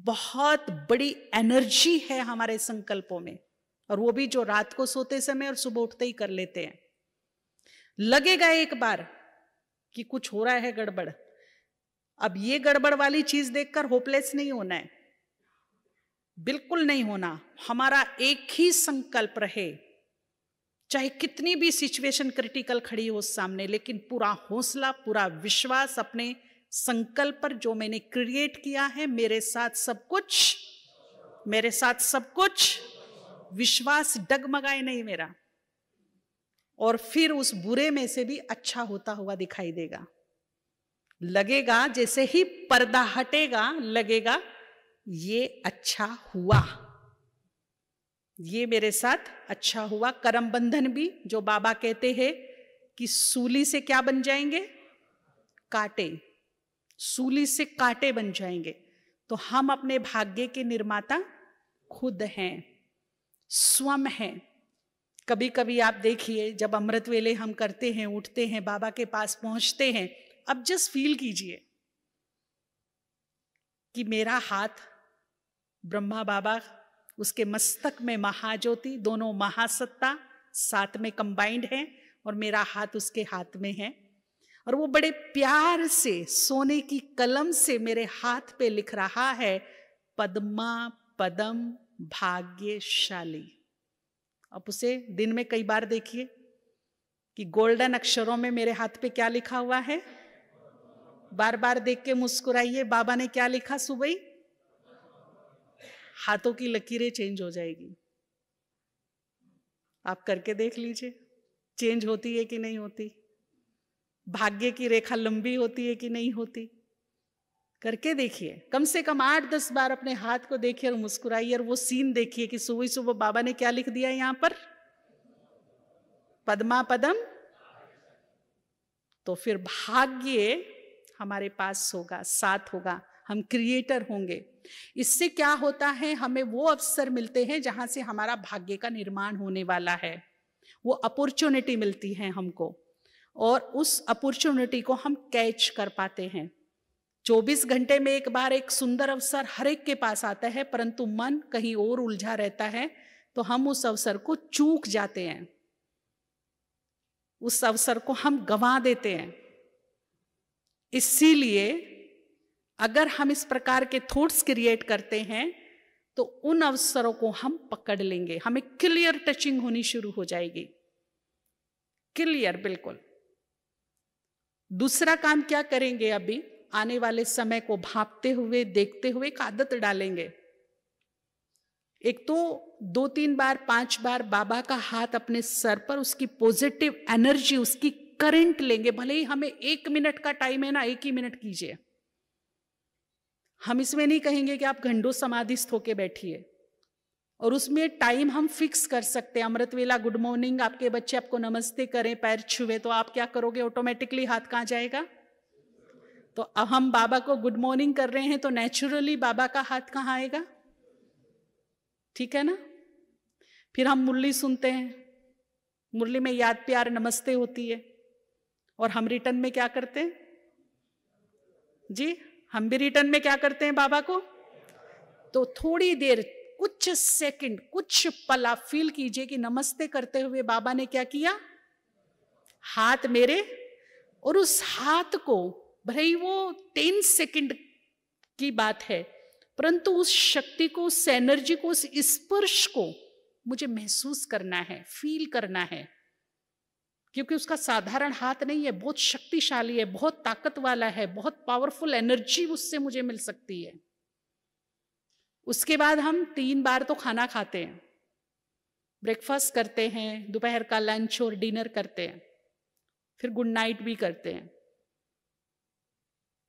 बहुत बड़ी एनर्जी है हमारे संकल्पों में, और वो भी जो रात को सोते समय और सुबह उठते ही कर लेते हैं। लगेगा एक बार कि कुछ हो रहा है गड़बड़। अब ये गड़बड़ वाली चीज देखकर होपलेस नहीं होना है, बिल्कुल नहीं होना। हमारा एक ही संकल्प रहे, चाहे कितनी भी सिचुएशन क्रिटिकल खड़ी हो सामने, लेकिन पूरा हौसला, पूरा विश्वास अपने संकल्प पर जो मैंने क्रिएट किया है, मेरे साथ सब कुछ, मेरे साथ सब कुछ, विश्वास डगमगाए नहीं मेरा। और फिर उस बुरे में से भी अच्छा होता हुआ दिखाई देगा। लगेगा जैसे ही पर्दा हटेगा, लगेगा ये अच्छा हुआ, ये मेरे साथ अच्छा हुआ। कर्म बंधन भी, जो बाबा कहते हैं कि सूली से क्या बन जाएंगे, कांटे, सूली से कांटे बन जाएंगे। तो हम अपने भाग्य के निर्माता खुद हैं, स्वयं हैं। कभी कभी आप देखिए, जब अमृत वेले हम करते हैं, उठते हैं, बाबा के पास पहुंचते हैं, अब जस्ट फील कीजिए कि मेरा हाथ ब्रह्मा बाबा, उसके मस्तक में महाज्योति, दोनों महासत्ता साथ में कंबाइंड हैं, और मेरा हाथ उसके हाथ में है। और वो बड़े प्यार से सोने की कलम से मेरे हाथ पे लिख रहा है, पद्मा पदम भाग्यशाली। अब उसे दिन में कई बार देखिए कि गोल्डन अक्षरों में मेरे हाथ पे क्या लिखा हुआ है, बार बार देख के मुस्कुराइए। बाबा ने क्या लिखा सुबह ही, हाथों की लकीरें चेंज हो जाएगी। आप करके देख लीजिए, चेंज होती है कि नहीं होती, भाग्य की रेखा लंबी होती है कि नहीं होती। करके देखिए, कम से कम 8-10 बार अपने हाथ को देखिए और मुस्कुराइए और वो सीन देखिए कि सुबह सुबह बाबा ने क्या लिख दिया यहाँ पर, पद्मा पदम। तो फिर भाग्य हमारे पास होगा, साथ होगा, हम क्रिएटर होंगे। इससे क्या होता है, हमें वो अवसर मिलते हैं जहां से हमारा भाग्य का निर्माण होने वाला है, वो अपॉर्चुनिटी मिलती है हमको, और उस अपॉर्चुनिटी को हम कैच कर पाते हैं। 24 घंटे में एक बार एक सुंदर अवसर हर एक के पास आता है, परंतु मन कहीं और उलझा रहता है, तो हम उस अवसर को चूक जाते हैं, उस अवसर को हम गंवा देते हैं। इसीलिए अगर हम इस प्रकार के थॉट्स क्रिएट करते हैं तो उन अवसरों को हम पकड़ लेंगे, हमें क्लियर टचिंग होनी शुरू हो जाएगी, क्लियर बिल्कुल। दूसरा काम क्या करेंगे, अभी आने वाले समय को भांपते हुए देखते हुए एक आदत डालेंगे। एक तो 2-3 बार 5 बार बाबा का हाथ अपने सर पर, उसकी पॉजिटिव एनर्जी, उसकी करंट लेंगे। भले ही हमें 1 मिनट का टाइम है ना, 1 ही मिनट कीजिए। हम इसमें नहीं कहेंगे कि आप घंटों समाधिस्थ होके बैठिए, और उसमें टाइम हम फिक्स कर सकते हैं। अमृत वेला, गुड मॉर्निंग, आपके बच्चे आपको नमस्ते करें, पैर छुए, तो आप क्या करोगे, ऑटोमेटिकली हाथ कहाँ जाएगा। तो अब हम बाबा को गुड मॉर्निंग कर रहे हैं तो नेचुरली बाबा का हाथ कहाँ आएगा, ठीक है ना। फिर हम मुरली सुनते हैं, मुरली में याद प्यार नमस्ते होती है, और हम रिटर्न में क्या करते हैं जी, हम भी रिटर्न में क्या करते हैं बाबा को। तो थोड़ी देर, कुछ सेकंड, कुछ पल आप फील कीजिए कि नमस्ते करते हुए बाबा ने क्या किया, हाथ मेरे, और उस हाथ को, भाई वो 10 सेकंड की बात है, परंतु उस शक्ति को, उस एनर्जी को, उस स्पर्श को मुझे महसूस करना है, फील करना है, क्योंकि उसका साधारण हाथ नहीं है, बहुत शक्तिशाली है, बहुत ताकत वाला है, बहुत पावरफुल एनर्जी उससे मुझे मिल सकती है। उसके बाद हम 3 बार तो खाना खाते हैं, ब्रेकफास्ट करते हैं, दोपहर का लंच और डिनर करते हैं, फिर गुड नाइट भी करते हैं।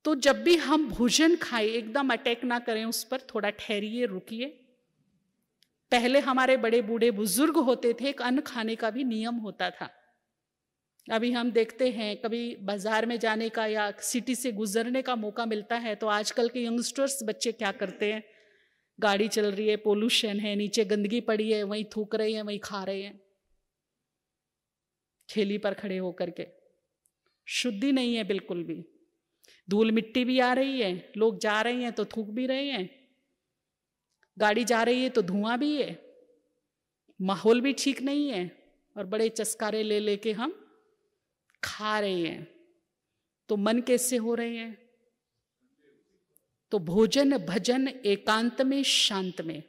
तो जब भी हम भोजन खाएं, एकदम अटैक ना करें उस पर, थोड़ा ठहरिए, रुकिए। पहले हमारे बड़े बूढ़े बुजुर्ग होते थे, एक अन्न खाने का भी नियम होता था। अभी हम देखते हैं, कभी बाजार में जाने का या सिटी से गुजरने का मौका मिलता है तो आजकल के यंगस्टर्स बच्चे क्या करते हैं, गाड़ी चल रही है, पोल्यूशन है, नीचे गंदगी पड़ी है, वहीं थूक रहे हैं, वहीं खा रहे हैं, ठेली पर खड़े होकर के। शुद्धि नहीं है बिल्कुल भी, धूल मिट्टी भी आ रही है, लोग जा रहे हैं तो थूक भी रहे हैं, गाड़ी जा रही है तो धुआं भी है, माहौल भी ठीक नहीं है, और बड़े चस्कारे ले लेके हम खा रहे हैं। तो मन कैसे हो रहे हैं, तो भोजन भजन एकांत में, शांत में।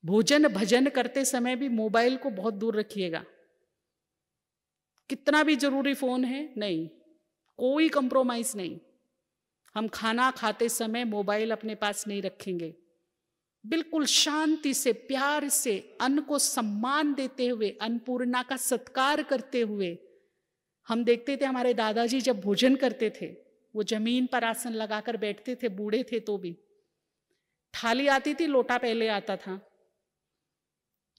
भोजन भजन करते समय भी मोबाइल को बहुत दूर रखिएगा, कितना भी जरूरी फोन है नहीं, कोई कंप्रोमाइज नहीं। हम खाना खाते समय मोबाइल अपने पास नहीं रखेंगे, बिल्कुल शांति से, प्यार से, अन्न को सम्मान देते हुए, अन्नपूर्णा का सत्कार करते हुए। हम देखते थे हमारे दादाजी जब भोजन करते थे, वो जमीन पर आसन लगाकर बैठते थे, बूढ़े थे तो भी। थाली आती थी, लोटा पहले आता था,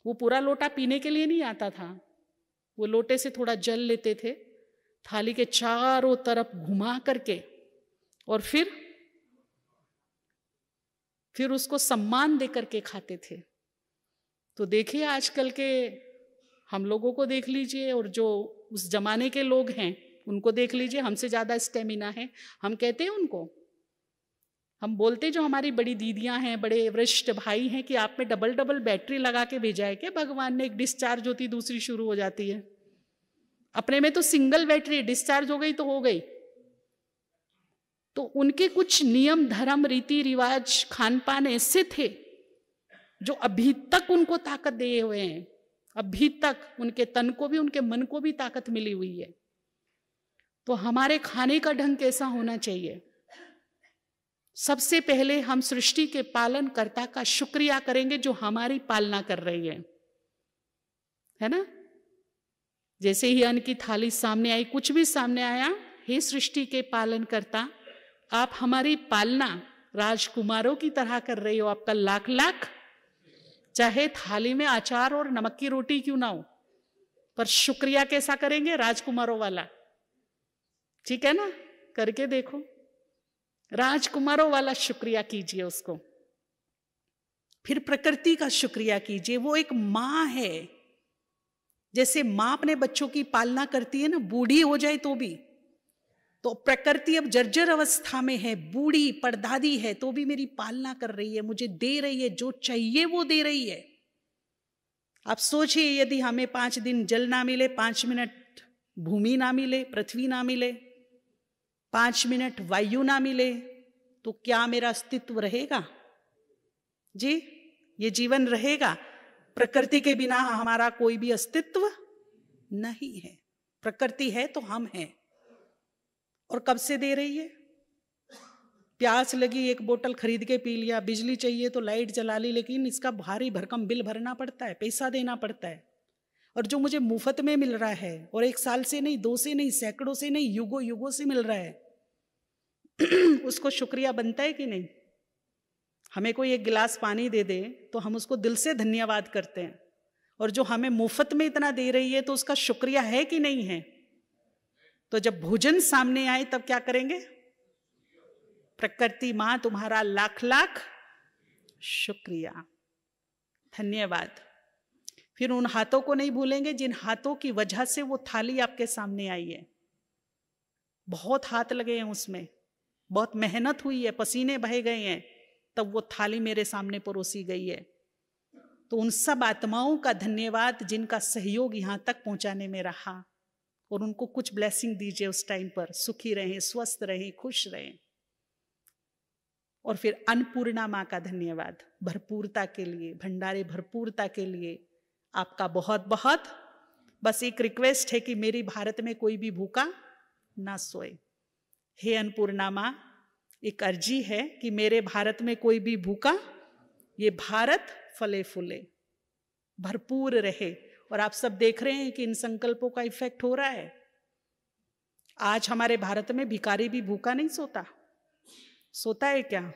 वो पूरा लोटा पीने के लिए नहीं आता था, वो लोटे से थोड़ा जल लेते थे, थाली के चारों तरफ घुमा करके, और फिर उसको सम्मान दे करके खाते थे। तो देखिए आजकल के हम लोगों को देख लीजिए, और जो उस जमाने के लोग हैं उनको देख लीजिए, हमसे ज़्यादा स्टेमिना है। हम कहते हैं उनको, हम बोलते जो हमारी बड़ी दीदियां हैं, बड़े वरिष्ठ भाई हैं, कि आप में डबल डबल बैटरी लगा के भेजा है क्या भगवान ने, एक डिस्चार्ज होती दूसरी शुरू हो जाती है। अपने में तो सिंगल बैटरी, डिस्चार्ज हो गई तो हो गई। तो उनके कुछ नियम, धर्म, रीति रिवाज, खान पान ऐसे थे जो अभी तक उनको ताकत दिए हुए हैं, अभी तक उनके तन को भी, उनके मन को भी ताकत मिली हुई है। तो हमारे खाने का ढंग कैसा होना चाहिए, सबसे पहले हम सृष्टि के पालनकर्ता का शुक्रिया करेंगे जो हमारी पालना कर रही है ना। जैसे ही अन्न की थाली सामने आई, कुछ भी सामने आया, हे सृष्टि के पालनकर्ता, आप हमारी पालना राजकुमारों की तरह कर रहे हो, आपका लाख लाख, चाहे थाली में अचार और नमक की रोटी क्यों ना हो, पर शुक्रिया कैसा करेंगे? राजकुमारों वाला। ठीक है ना? करके देखो, राजकुमारों वाला शुक्रिया कीजिए उसको। फिर प्रकृति का शुक्रिया कीजिए, वो एक मां है। जैसे मां अपने बच्चों की पालना करती है ना, बूढ़ी हो जाए तो भी, तो प्रकृति अब जर्जर अवस्था में है, बूढ़ी परदादी है, तो भी मेरी पालना कर रही है, मुझे दे रही है, जो चाहिए वो दे रही है। आप सोचिए, यदि हमें 5 दिन जल ना मिले, 5 मिनट भूमि ना मिले, पृथ्वी ना मिले, 5 मिनट वायु ना मिले, तो क्या मेरा अस्तित्व रहेगा? जी, ये जीवन रहेगा? प्रकृति के बिना हमारा कोई भी अस्तित्व नहीं है। प्रकृति है तो हम हैं। और कब से दे रही है? प्यास लगी, एक बोतल खरीद के पी लिया, बिजली चाहिए तो लाइट जला ली, लेकिन इसका भारी भरकम बिल भरना पड़ता है, पैसा देना पड़ता है। और जो मुझे मुफ्त में मिल रहा है, और 1 साल से नहीं, 2 से नहीं, सैकड़ों से नहीं, युगों युगों से मिल रहा है, उसको शुक्रिया बनता है कि नहीं? हमें कोई 1 गिलास पानी दे दे तो हम उसको दिल से धन्यवाद करते हैं, और जो हमें मुफ्त में इतना दे रही है तो उसका शुक्रिया है कि नहीं है? तो जब भोजन सामने आए तब क्या करेंगे? प्रकृति मां तुम्हारा लाख लाख शुक्रिया, धन्यवाद। फिर उन हाथों को नहीं भूलेंगे जिन हाथों की वजह से वो थाली आपके सामने आई है। बहुत हाथ लगे हैं उसमें, बहुत मेहनत हुई है, पसीने बहे गए हैं, तब वो थाली मेरे सामने परोसी गई है। तो उन सब आत्माओं का धन्यवाद जिनका सहयोग यहां तक पहुंचाने में रहा, और उनको कुछ ब्लेसिंग दीजिए उस टाइम पर, सुखी रहें, स्वस्थ रहें, खुश रहें। और फिर अन्नपूर्णा माँ का धन्यवाद, भरपूरता के लिए, भंडारे भरपूरता के लिए आपका बहुत बहुत। बस एक रिक्वेस्ट है कि मेरी भारत में कोई भी भूखा ना सोए। हे अन्नपूर्णा माँ, एक अर्जी है कि मेरे भारत में कोई भी भूखा, ये भारत फले फूले, भरपूर रहे। और आप सब देख रहे हैं कि इन संकल्पों का इफेक्ट हो रहा है। आज हमारे भारत में भिखारी भी भूखा नहीं सोता। सोता है क्या?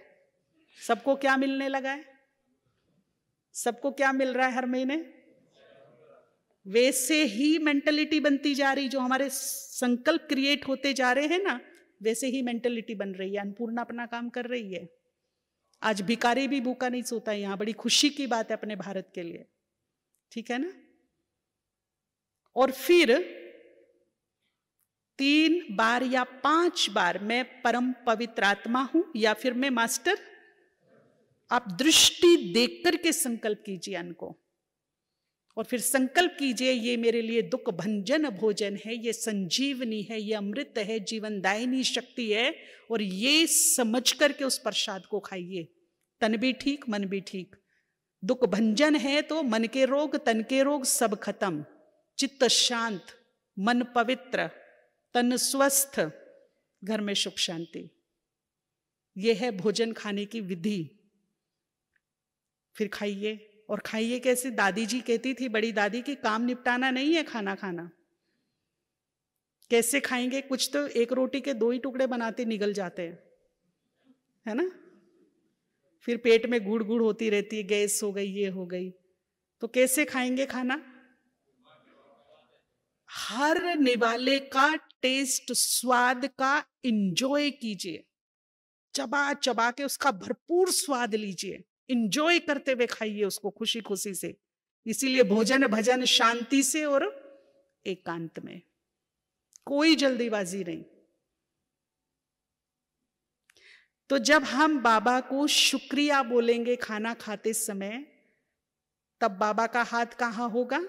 सबको क्या मिलने लगा है? सबको क्या मिल रहा है हर महीने? वैसे ही मेंटलिटी बनती जा रही, जो हमारे संकल्प क्रिएट होते जा रहे हैं ना, वैसे ही मेंटलिटी बन रही है। अन्नपूर्णा अपना काम कर रही है। आज भिखारी भी भूखा नहीं सोता है। यहां बड़ी खुशी की बात है अपने भारत के लिए, ठीक है ना? और फिर 3 बार या 5 बार मैं परम पवित्र आत्मा हूं, या फिर मैं मास्टर। आप दृष्टि देख करके संकल्प कीजिए अन्न को, और फिर संकल्प कीजिए ये मेरे लिए दुख भंजन भोजन है, ये संजीवनी है, ये अमृत है, जीवनदायिनी शक्ति है, और ये समझ करके उस प्रसाद को खाइए। तन भी ठीक, मन भी ठीक। दुख भंजन है तो मन के रोग, तन के रोग सब खत्म, चित्त शांत, मन पवित्र, तन स्वस्थ, घर में सुख शांति। यह है भोजन खाने की विधि। फिर खाइए। और खाइए कैसे? दादी जी कहती थी, बड़ी दादी, की काम निपटाना नहीं है खाना खाना। कैसे खाएंगे? कुछ तो 1 रोटी के 2 ही टुकड़े बनाते निगल जाते हैं, है ना? फिर पेट में गुड़ गुड़ होती रहती है, गैस हो गई, ये हो गई। तो कैसे खाएंगे खाना? हर निवाले का टेस्ट, स्वाद का इंजॉय कीजिए, चबा चबा के उसका भरपूर स्वाद लीजिए, इंजॉय करते हुए खाइए उसको खुशी खुशी से। इसीलिए भोजन भजन शांति से और एकांत में, कोई जल्दीबाजी नहीं। तो जब हम बाबा को शुक्रिया बोलेंगे खाना खाते समय, तब बाबा का हाथ कहां होगा?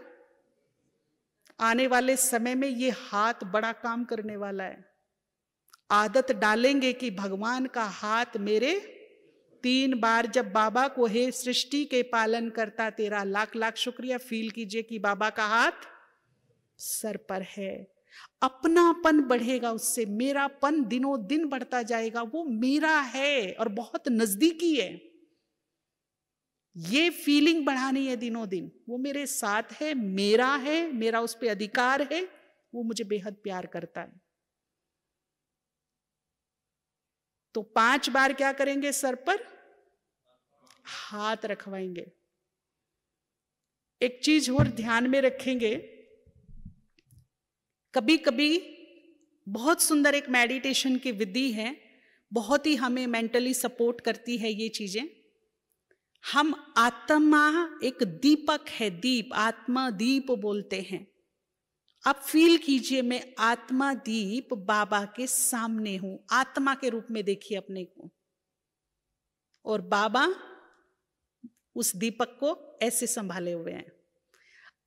आने वाले समय में ये हाथ बड़ा काम करने वाला है। आदत डालेंगे कि भगवान का हाथ मेरे 3 बार, जब बाबा को हे सृष्टि के पालन करता तेरा लाख लाख शुक्रिया, फील कीजिए कि बाबा का हाथ सर पर है। अपनापन बढ़ेगा उससे, मेरापन दिनों दिन बढ़ता जाएगा। वो मेरा है और बहुत नजदीकी है। ये फीलिंग बढ़ानी है दिनों दिन। वो मेरे साथ है, मेरा उस पर अधिकार है, वो मुझे बेहद प्यार करता है। तो 5 बार क्या करेंगे? सर पर हाथ रखवाएंगे। एक चीज और ध्यान में रखेंगे, कभी कभी बहुत सुंदर एक मेडिटेशन की विधि है, बहुत ही हमें मेंटली सपोर्ट करती है ये चीजें। हम आत्मा एक दीपक है, दीप, आत्मा दीप बोलते हैं। आप फील कीजिए, मैं आत्मा दीप बाबा के सामने हूं, आत्मा के रूप में देखिए अपने को, और बाबा उस दीपक को ऐसे संभाले हुए हैं।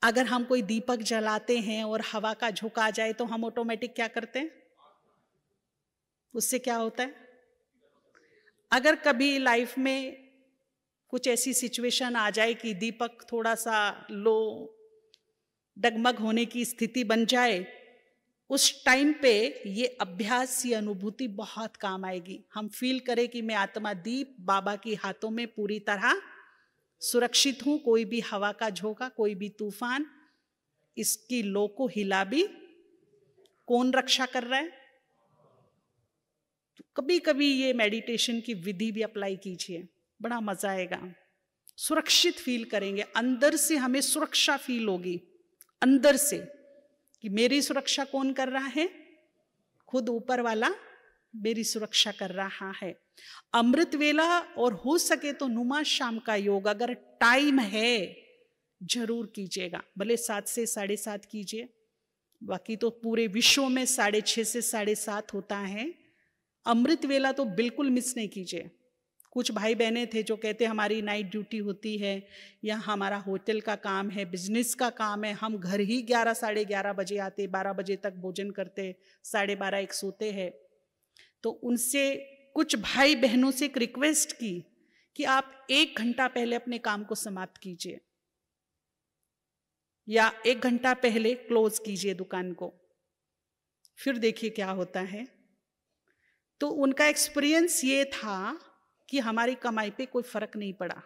अगर हम कोई दीपक जलाते हैं और हवा का झोंका आ जाए तो हम ऑटोमेटिक क्या करते हैं? उससे क्या होता है? अगर कभी लाइफ में कुछ ऐसी सिचुएशन आ जाए कि दीपक थोड़ा सा लो, डगमग होने की स्थिति बन जाए, उस टाइम पे ये अभ्यास, ये अनुभूति बहुत काम आएगी। हम फील करें कि मैं आत्मा दीप बाबा के हाथों में पूरी तरह सुरक्षित हूं, कोई भी हवा का झोंका, कोई भी तूफान इसकी लो को हिला भी कौन रक्षा कर रहा है? तो कभी कभी ये मेडिटेशन की विधि भी अप्लाई कीजिए, बड़ा मजा आएगा, सुरक्षित फील करेंगे, अंदर से हमें सुरक्षा फील होगी, अंदर से, कि मेरी सुरक्षा कौन कर रहा है? खुद ऊपर वाला मेरी सुरक्षा कर रहा है। अमृत वेला और हो सके तो नुमा शाम का योग अगर टाइम है जरूर कीजिएगा, भले 7 से 7:30 कीजिए, बाकी तो पूरे विश्व में 6:30 से 7:30 होता है। अमृत वेला तो बिल्कुल मिस नहीं कीजिए। कुछ भाई बहनें थे जो कहते हमारी नाइट ड्यूटी होती है या हमारा होटल का काम है, बिजनेस का काम है, हम घर ही 11 साढ़े 11 बजे आते, 12 बजे तक भोजन करते, 12:30 सोते हैं। तो उनसे कुछ भाई बहनों से एक रिक्वेस्ट की कि आप 1 घंटा पहले अपने काम को समाप्त कीजिए या 1 घंटा पहले क्लोज कीजिए दुकान को, फिर देखिए क्या होता है। तो उनका एक्सपीरियंस ये था कि हमारी कमाई पे कोई फर्क नहीं पड़ा।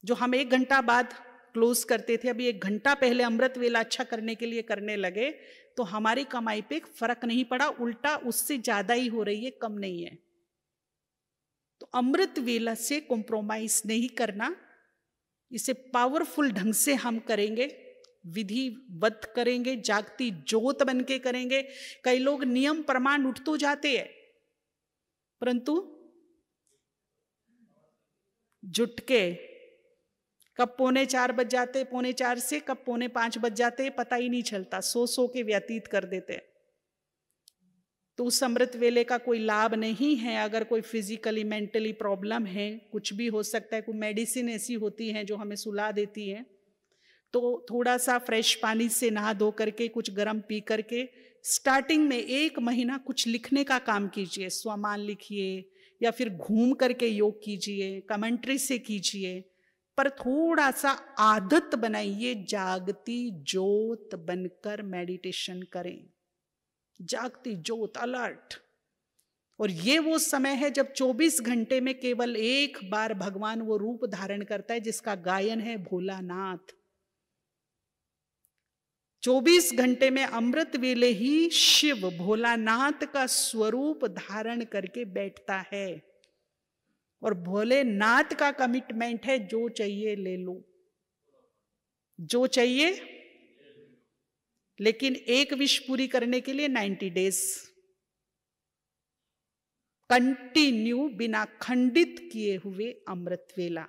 जो हम 1 घंटा बाद क्लोज करते थे, अभी 1 घंटा पहले अमृत वेला अच्छा करने के लिए करने लगे, तो हमारी कमाई पे फर्क नहीं पड़ा, उल्टा उससे ज्यादा ही हो रही है, कम नहीं है। तो अमृत वेला से कॉम्प्रोमाइज नहीं करना, इसे पावरफुल ढंग से हम करेंगे, विधिवत करेंगे, जागती ज्योत बन के करेंगे। कई लोग नियम प्रमाण उठ तो जाते हैं, परंतु जुट के कब 3:45 बज जाते, 3:45 से कब 4:45 बज जाते पता ही नहीं चलता, सो के व्यतीत कर देते। तो उस अमृत वेले का कोई लाभ नहीं है। अगर कोई फिजिकली मेंटली प्रॉब्लम है, कुछ भी हो सकता है, कोई मेडिसिन ऐसी होती है जो हमें सुला देती है, तो थोड़ा सा फ्रेश पानी से नहा धो करके, कुछ गर्म पी करके, स्टार्टिंग में 1 महीना कुछ लिखने का काम कीजिए, स्वमान लिखिए या फिर घूम करके योग कीजिए, कमेंट्री से कीजिए, पर थोड़ा सा आदत बनाइए, जागती ज्योत बनकर मेडिटेशन करें, जागती ज्योत, अलर्ट। और ये वो समय है जब 24 घंटे में केवल एक बार भगवान वो रूप धारण करता है जिसका गायन है भोलानाथ। 24 घंटे में अमृत वेले ही शिव भोलानाथ का स्वरूप धारण करके बैठता है। और भोलेनाथ का कमिटमेंट है, जो चाहिए ले लो, जो चाहिए, लेकिन एक विश पूरी करने के लिए 90 डेज कंटिन्यू, बिना खंडित किए हुए अमृत वेला,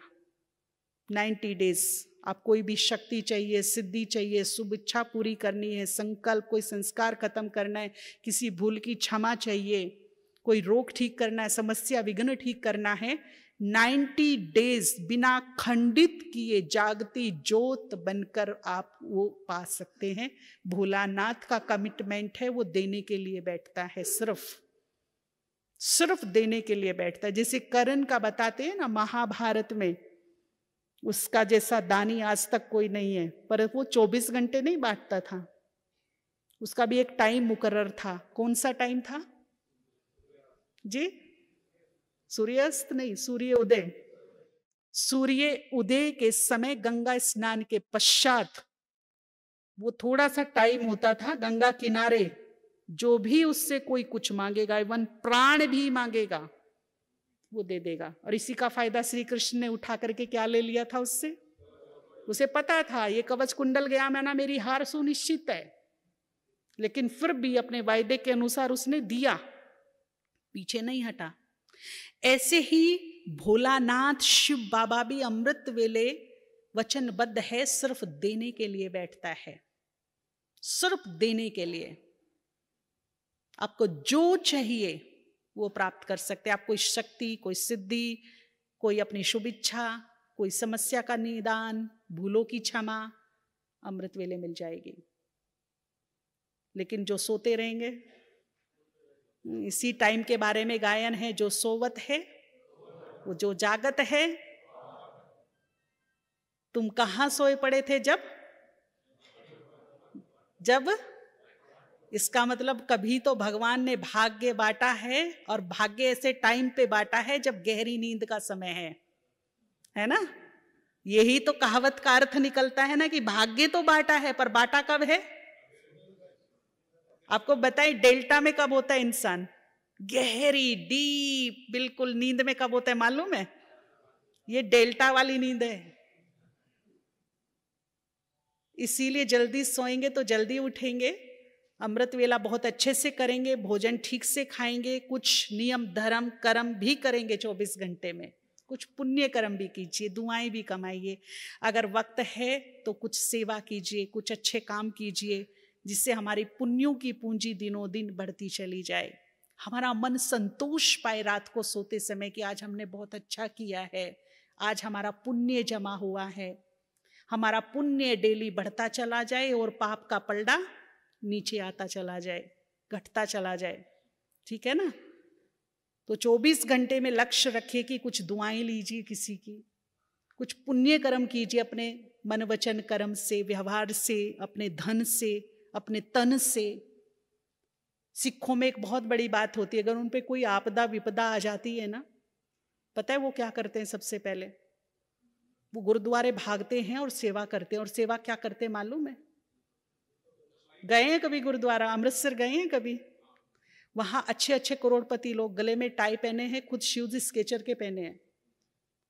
90 डेज। आप कोई भी शक्ति चाहिए, सिद्धि चाहिए, शुभ इच्छा पूरी करनी है, संकल्प, कोई संस्कार खत्म करना है, किसी भूल की क्षमा चाहिए, कोई रोग ठीक करना है, समस्या विघ्न ठीक करना है, 90 डेज बिना खंडित किए जागती ज्योत बनकर आप वो पा सकते हैं। भोलानाथ का कमिटमेंट है, वो देने के लिए बैठता है, सिर्फ देने के लिए बैठता है। जैसे कर्ण का बताते हैं ना महाभारत में, उसका जैसा दानी आज तक कोई नहीं है, पर वो 24 घंटे नहीं बांटता था, उसका भी एक टाइम मुकर्रर था। कौन सा टाइम था जी? सूर्यास्त नहीं, सूर्य उदय। सूर्य उदय के समय गंगा स्नान के पश्चात वो थोड़ा सा टाइम होता था गंगा किनारे जो भी उससे कोई कुछ मांगेगा, इवन प्राण भी मांगेगा, वो दे देगा। और इसी का फायदा श्री कृष्ण ने उठा करके क्या ले लिया था उससे? उसे पता था ये कवच कुंडल गया मैं ना, मेरी हार सुनिश्चित है, लेकिन फिर भी अपने वायदे के अनुसार उसने दिया, पीछे नहीं हटा। ऐसे ही भोलानाथ शिव बाबा भी अमृत वेले वचनबद्ध है, सिर्फ देने के लिए बैठता है, सिर्फ देने के लिए। आपको जो चाहिए वो प्राप्त कर सकते हैं। आप कोई शक्ति, कोई सिद्धि, कोई अपनी शुभ इच्छा, कोई समस्या का निदान, भूलों की क्षमा, अमृत वेले मिल जाएगी। लेकिन जो सोते रहेंगे, इसी टाइम के बारे में गायन है, जो सोवत है वो जो जागत है। तुम कहां सोए पड़े थे? जब इसका मतलब कभी तो भगवान ने भाग्य बांटा है, और भाग्य ऐसे टाइम पे बांटा है जब गहरी नींद का समय है ना। यही तो कहावत का अर्थ निकलता है ना कि भाग्य तो बांटा है, पर बांटा कब है? आपको बताइए, डेल्टा में कब होता है इंसान? गहरी डीप बिल्कुल नींद में कब होता है मालूम है? ये डेल्टा वाली नींद है। इसीलिए जल्दी सोएंगे तो जल्दी उठेंगे, अमृत वेला बहुत अच्छे से करेंगे, भोजन ठीक से खाएंगे, कुछ नियम धर्म कर्म भी करेंगे 24 घंटे में, कुछ पुण्य कर्म भी कीजिए, दुआएं भी कमाइए। अगर वक्त है तो कुछ सेवा कीजिए, कुछ अच्छे काम कीजिए, जिससे हमारी पुण्यों की पूंजी दिनों दिन बढ़ती चली जाए। हमारा मन संतोष पाए रात को सोते समय कि आज हमने बहुत अच्छा किया है, आज हमारा पुण्य जमा हुआ है। हमारा पुण्य डेली बढ़ता चला जाए और पाप का पलड़ा नीचे आता चला जाए, घटता चला जाए। ठीक है ना। तो 24 घंटे में लक्ष्य रखिए कि कुछ दुआएं लीजिए किसी की, कुछ पुण्य कर्म कीजिए अपने मन वचन कर्म से, व्यवहार से, अपने धन से, अपने तन से। सिखों में एक बहुत बड़ी बात होती है, अगर उन पे कोई आपदा विपदा आ जाती है ना, पता है वो क्या करते हैं? सबसे पहले वो गुरुद्वारे भागते हैं और सेवा करते हैं। और सेवा क्या करते हैं मालूम है? गए हैं कभी गुरुद्वारा? अमृतसर गए हैं कभी? वहां अच्छे अच्छे करोड़पति लोग गले में टाई पहने हैं, खुद शूज स्केचर के पहने हैं,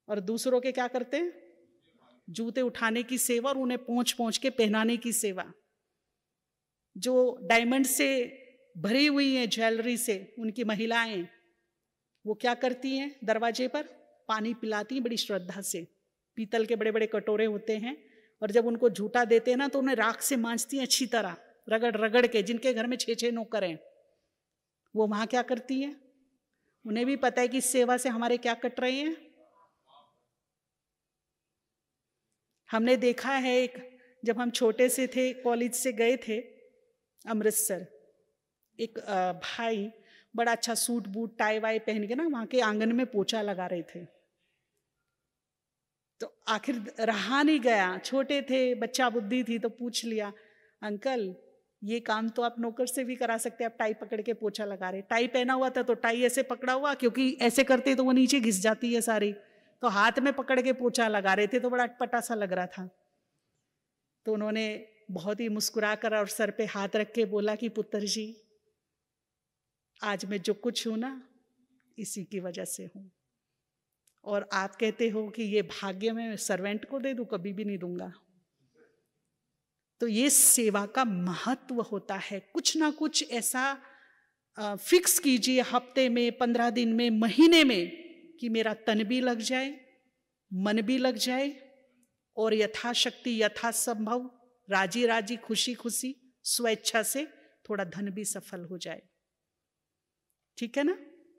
और दूसरों के क्या करते हैं? जूते उठाने की सेवा और उन्हें पोंछ पोंछ के पहनाने की सेवा। जो डायमंड से भरी हुई है ज्वेलरी से उनकी महिलाएं, वो क्या करती हैं? दरवाजे पर पानी पिलाती हैं बड़ी श्रद्धा से, पीतल के बड़े बड़े कटोरे होते हैं, और जब उनको झूठा देते हैं ना तो उन्हें राख से मांजती हैं अच्छी तरह, रगड़ रगड़ के। जिनके घर में 6-6 नौकर हैं, वो वहां क्या करती हैं? उन्हें भी पता है कि सेवा से हमारे क्या कट रहे हैं। हमने देखा है, एक जब हम छोटे से थे, कॉलेज से गए थे अमृतसर, एक भाई बड़ा अच्छा सूट बूट टाई वाई पहन के ना वहां के आंगन में पोछा लगा रहे थे। तो आखिर रहा नहीं गया, छोटे थे, बच्चा बुद्धि थी, तो पूछ लिया, अंकल ये काम तो आप नौकर से भी करा सकते हैं, आप टाई पकड़ के पोछा लगा रहे। टाई पहना हुआ था तो टाई ऐसे पकड़ा हुआ, क्योंकि ऐसे करते तो वो नीचे घिस जाती है सारी, तो हाथ में पकड़ के पोछा लगा रहे थे, तो बड़ा अटपटा सा लग रहा था। तो उन्होंने बहुत ही मुस्कुरा कर और सर पे हाथ रख के बोला कि पुत्र जी, आज मैं जो कुछ हूं ना इसी की वजह से हूं, और आप कहते हो कि ये भाग्य मैं सर्वेंट को दे दूं, कभी भी नहीं दूंगा। तो ये सेवा का महत्व होता है। कुछ ना कुछ ऐसा फिक्स कीजिए हफ्ते में, 15 दिन में, महीने में, कि मेरा तन भी लग जाए, मन भी लग जाए, और यथाशक्ति यथासंभव राजी राजी खुशी खुशी स्वेच्छा से थोड़ा धन भी सफल हो जाए। ठीक है ना।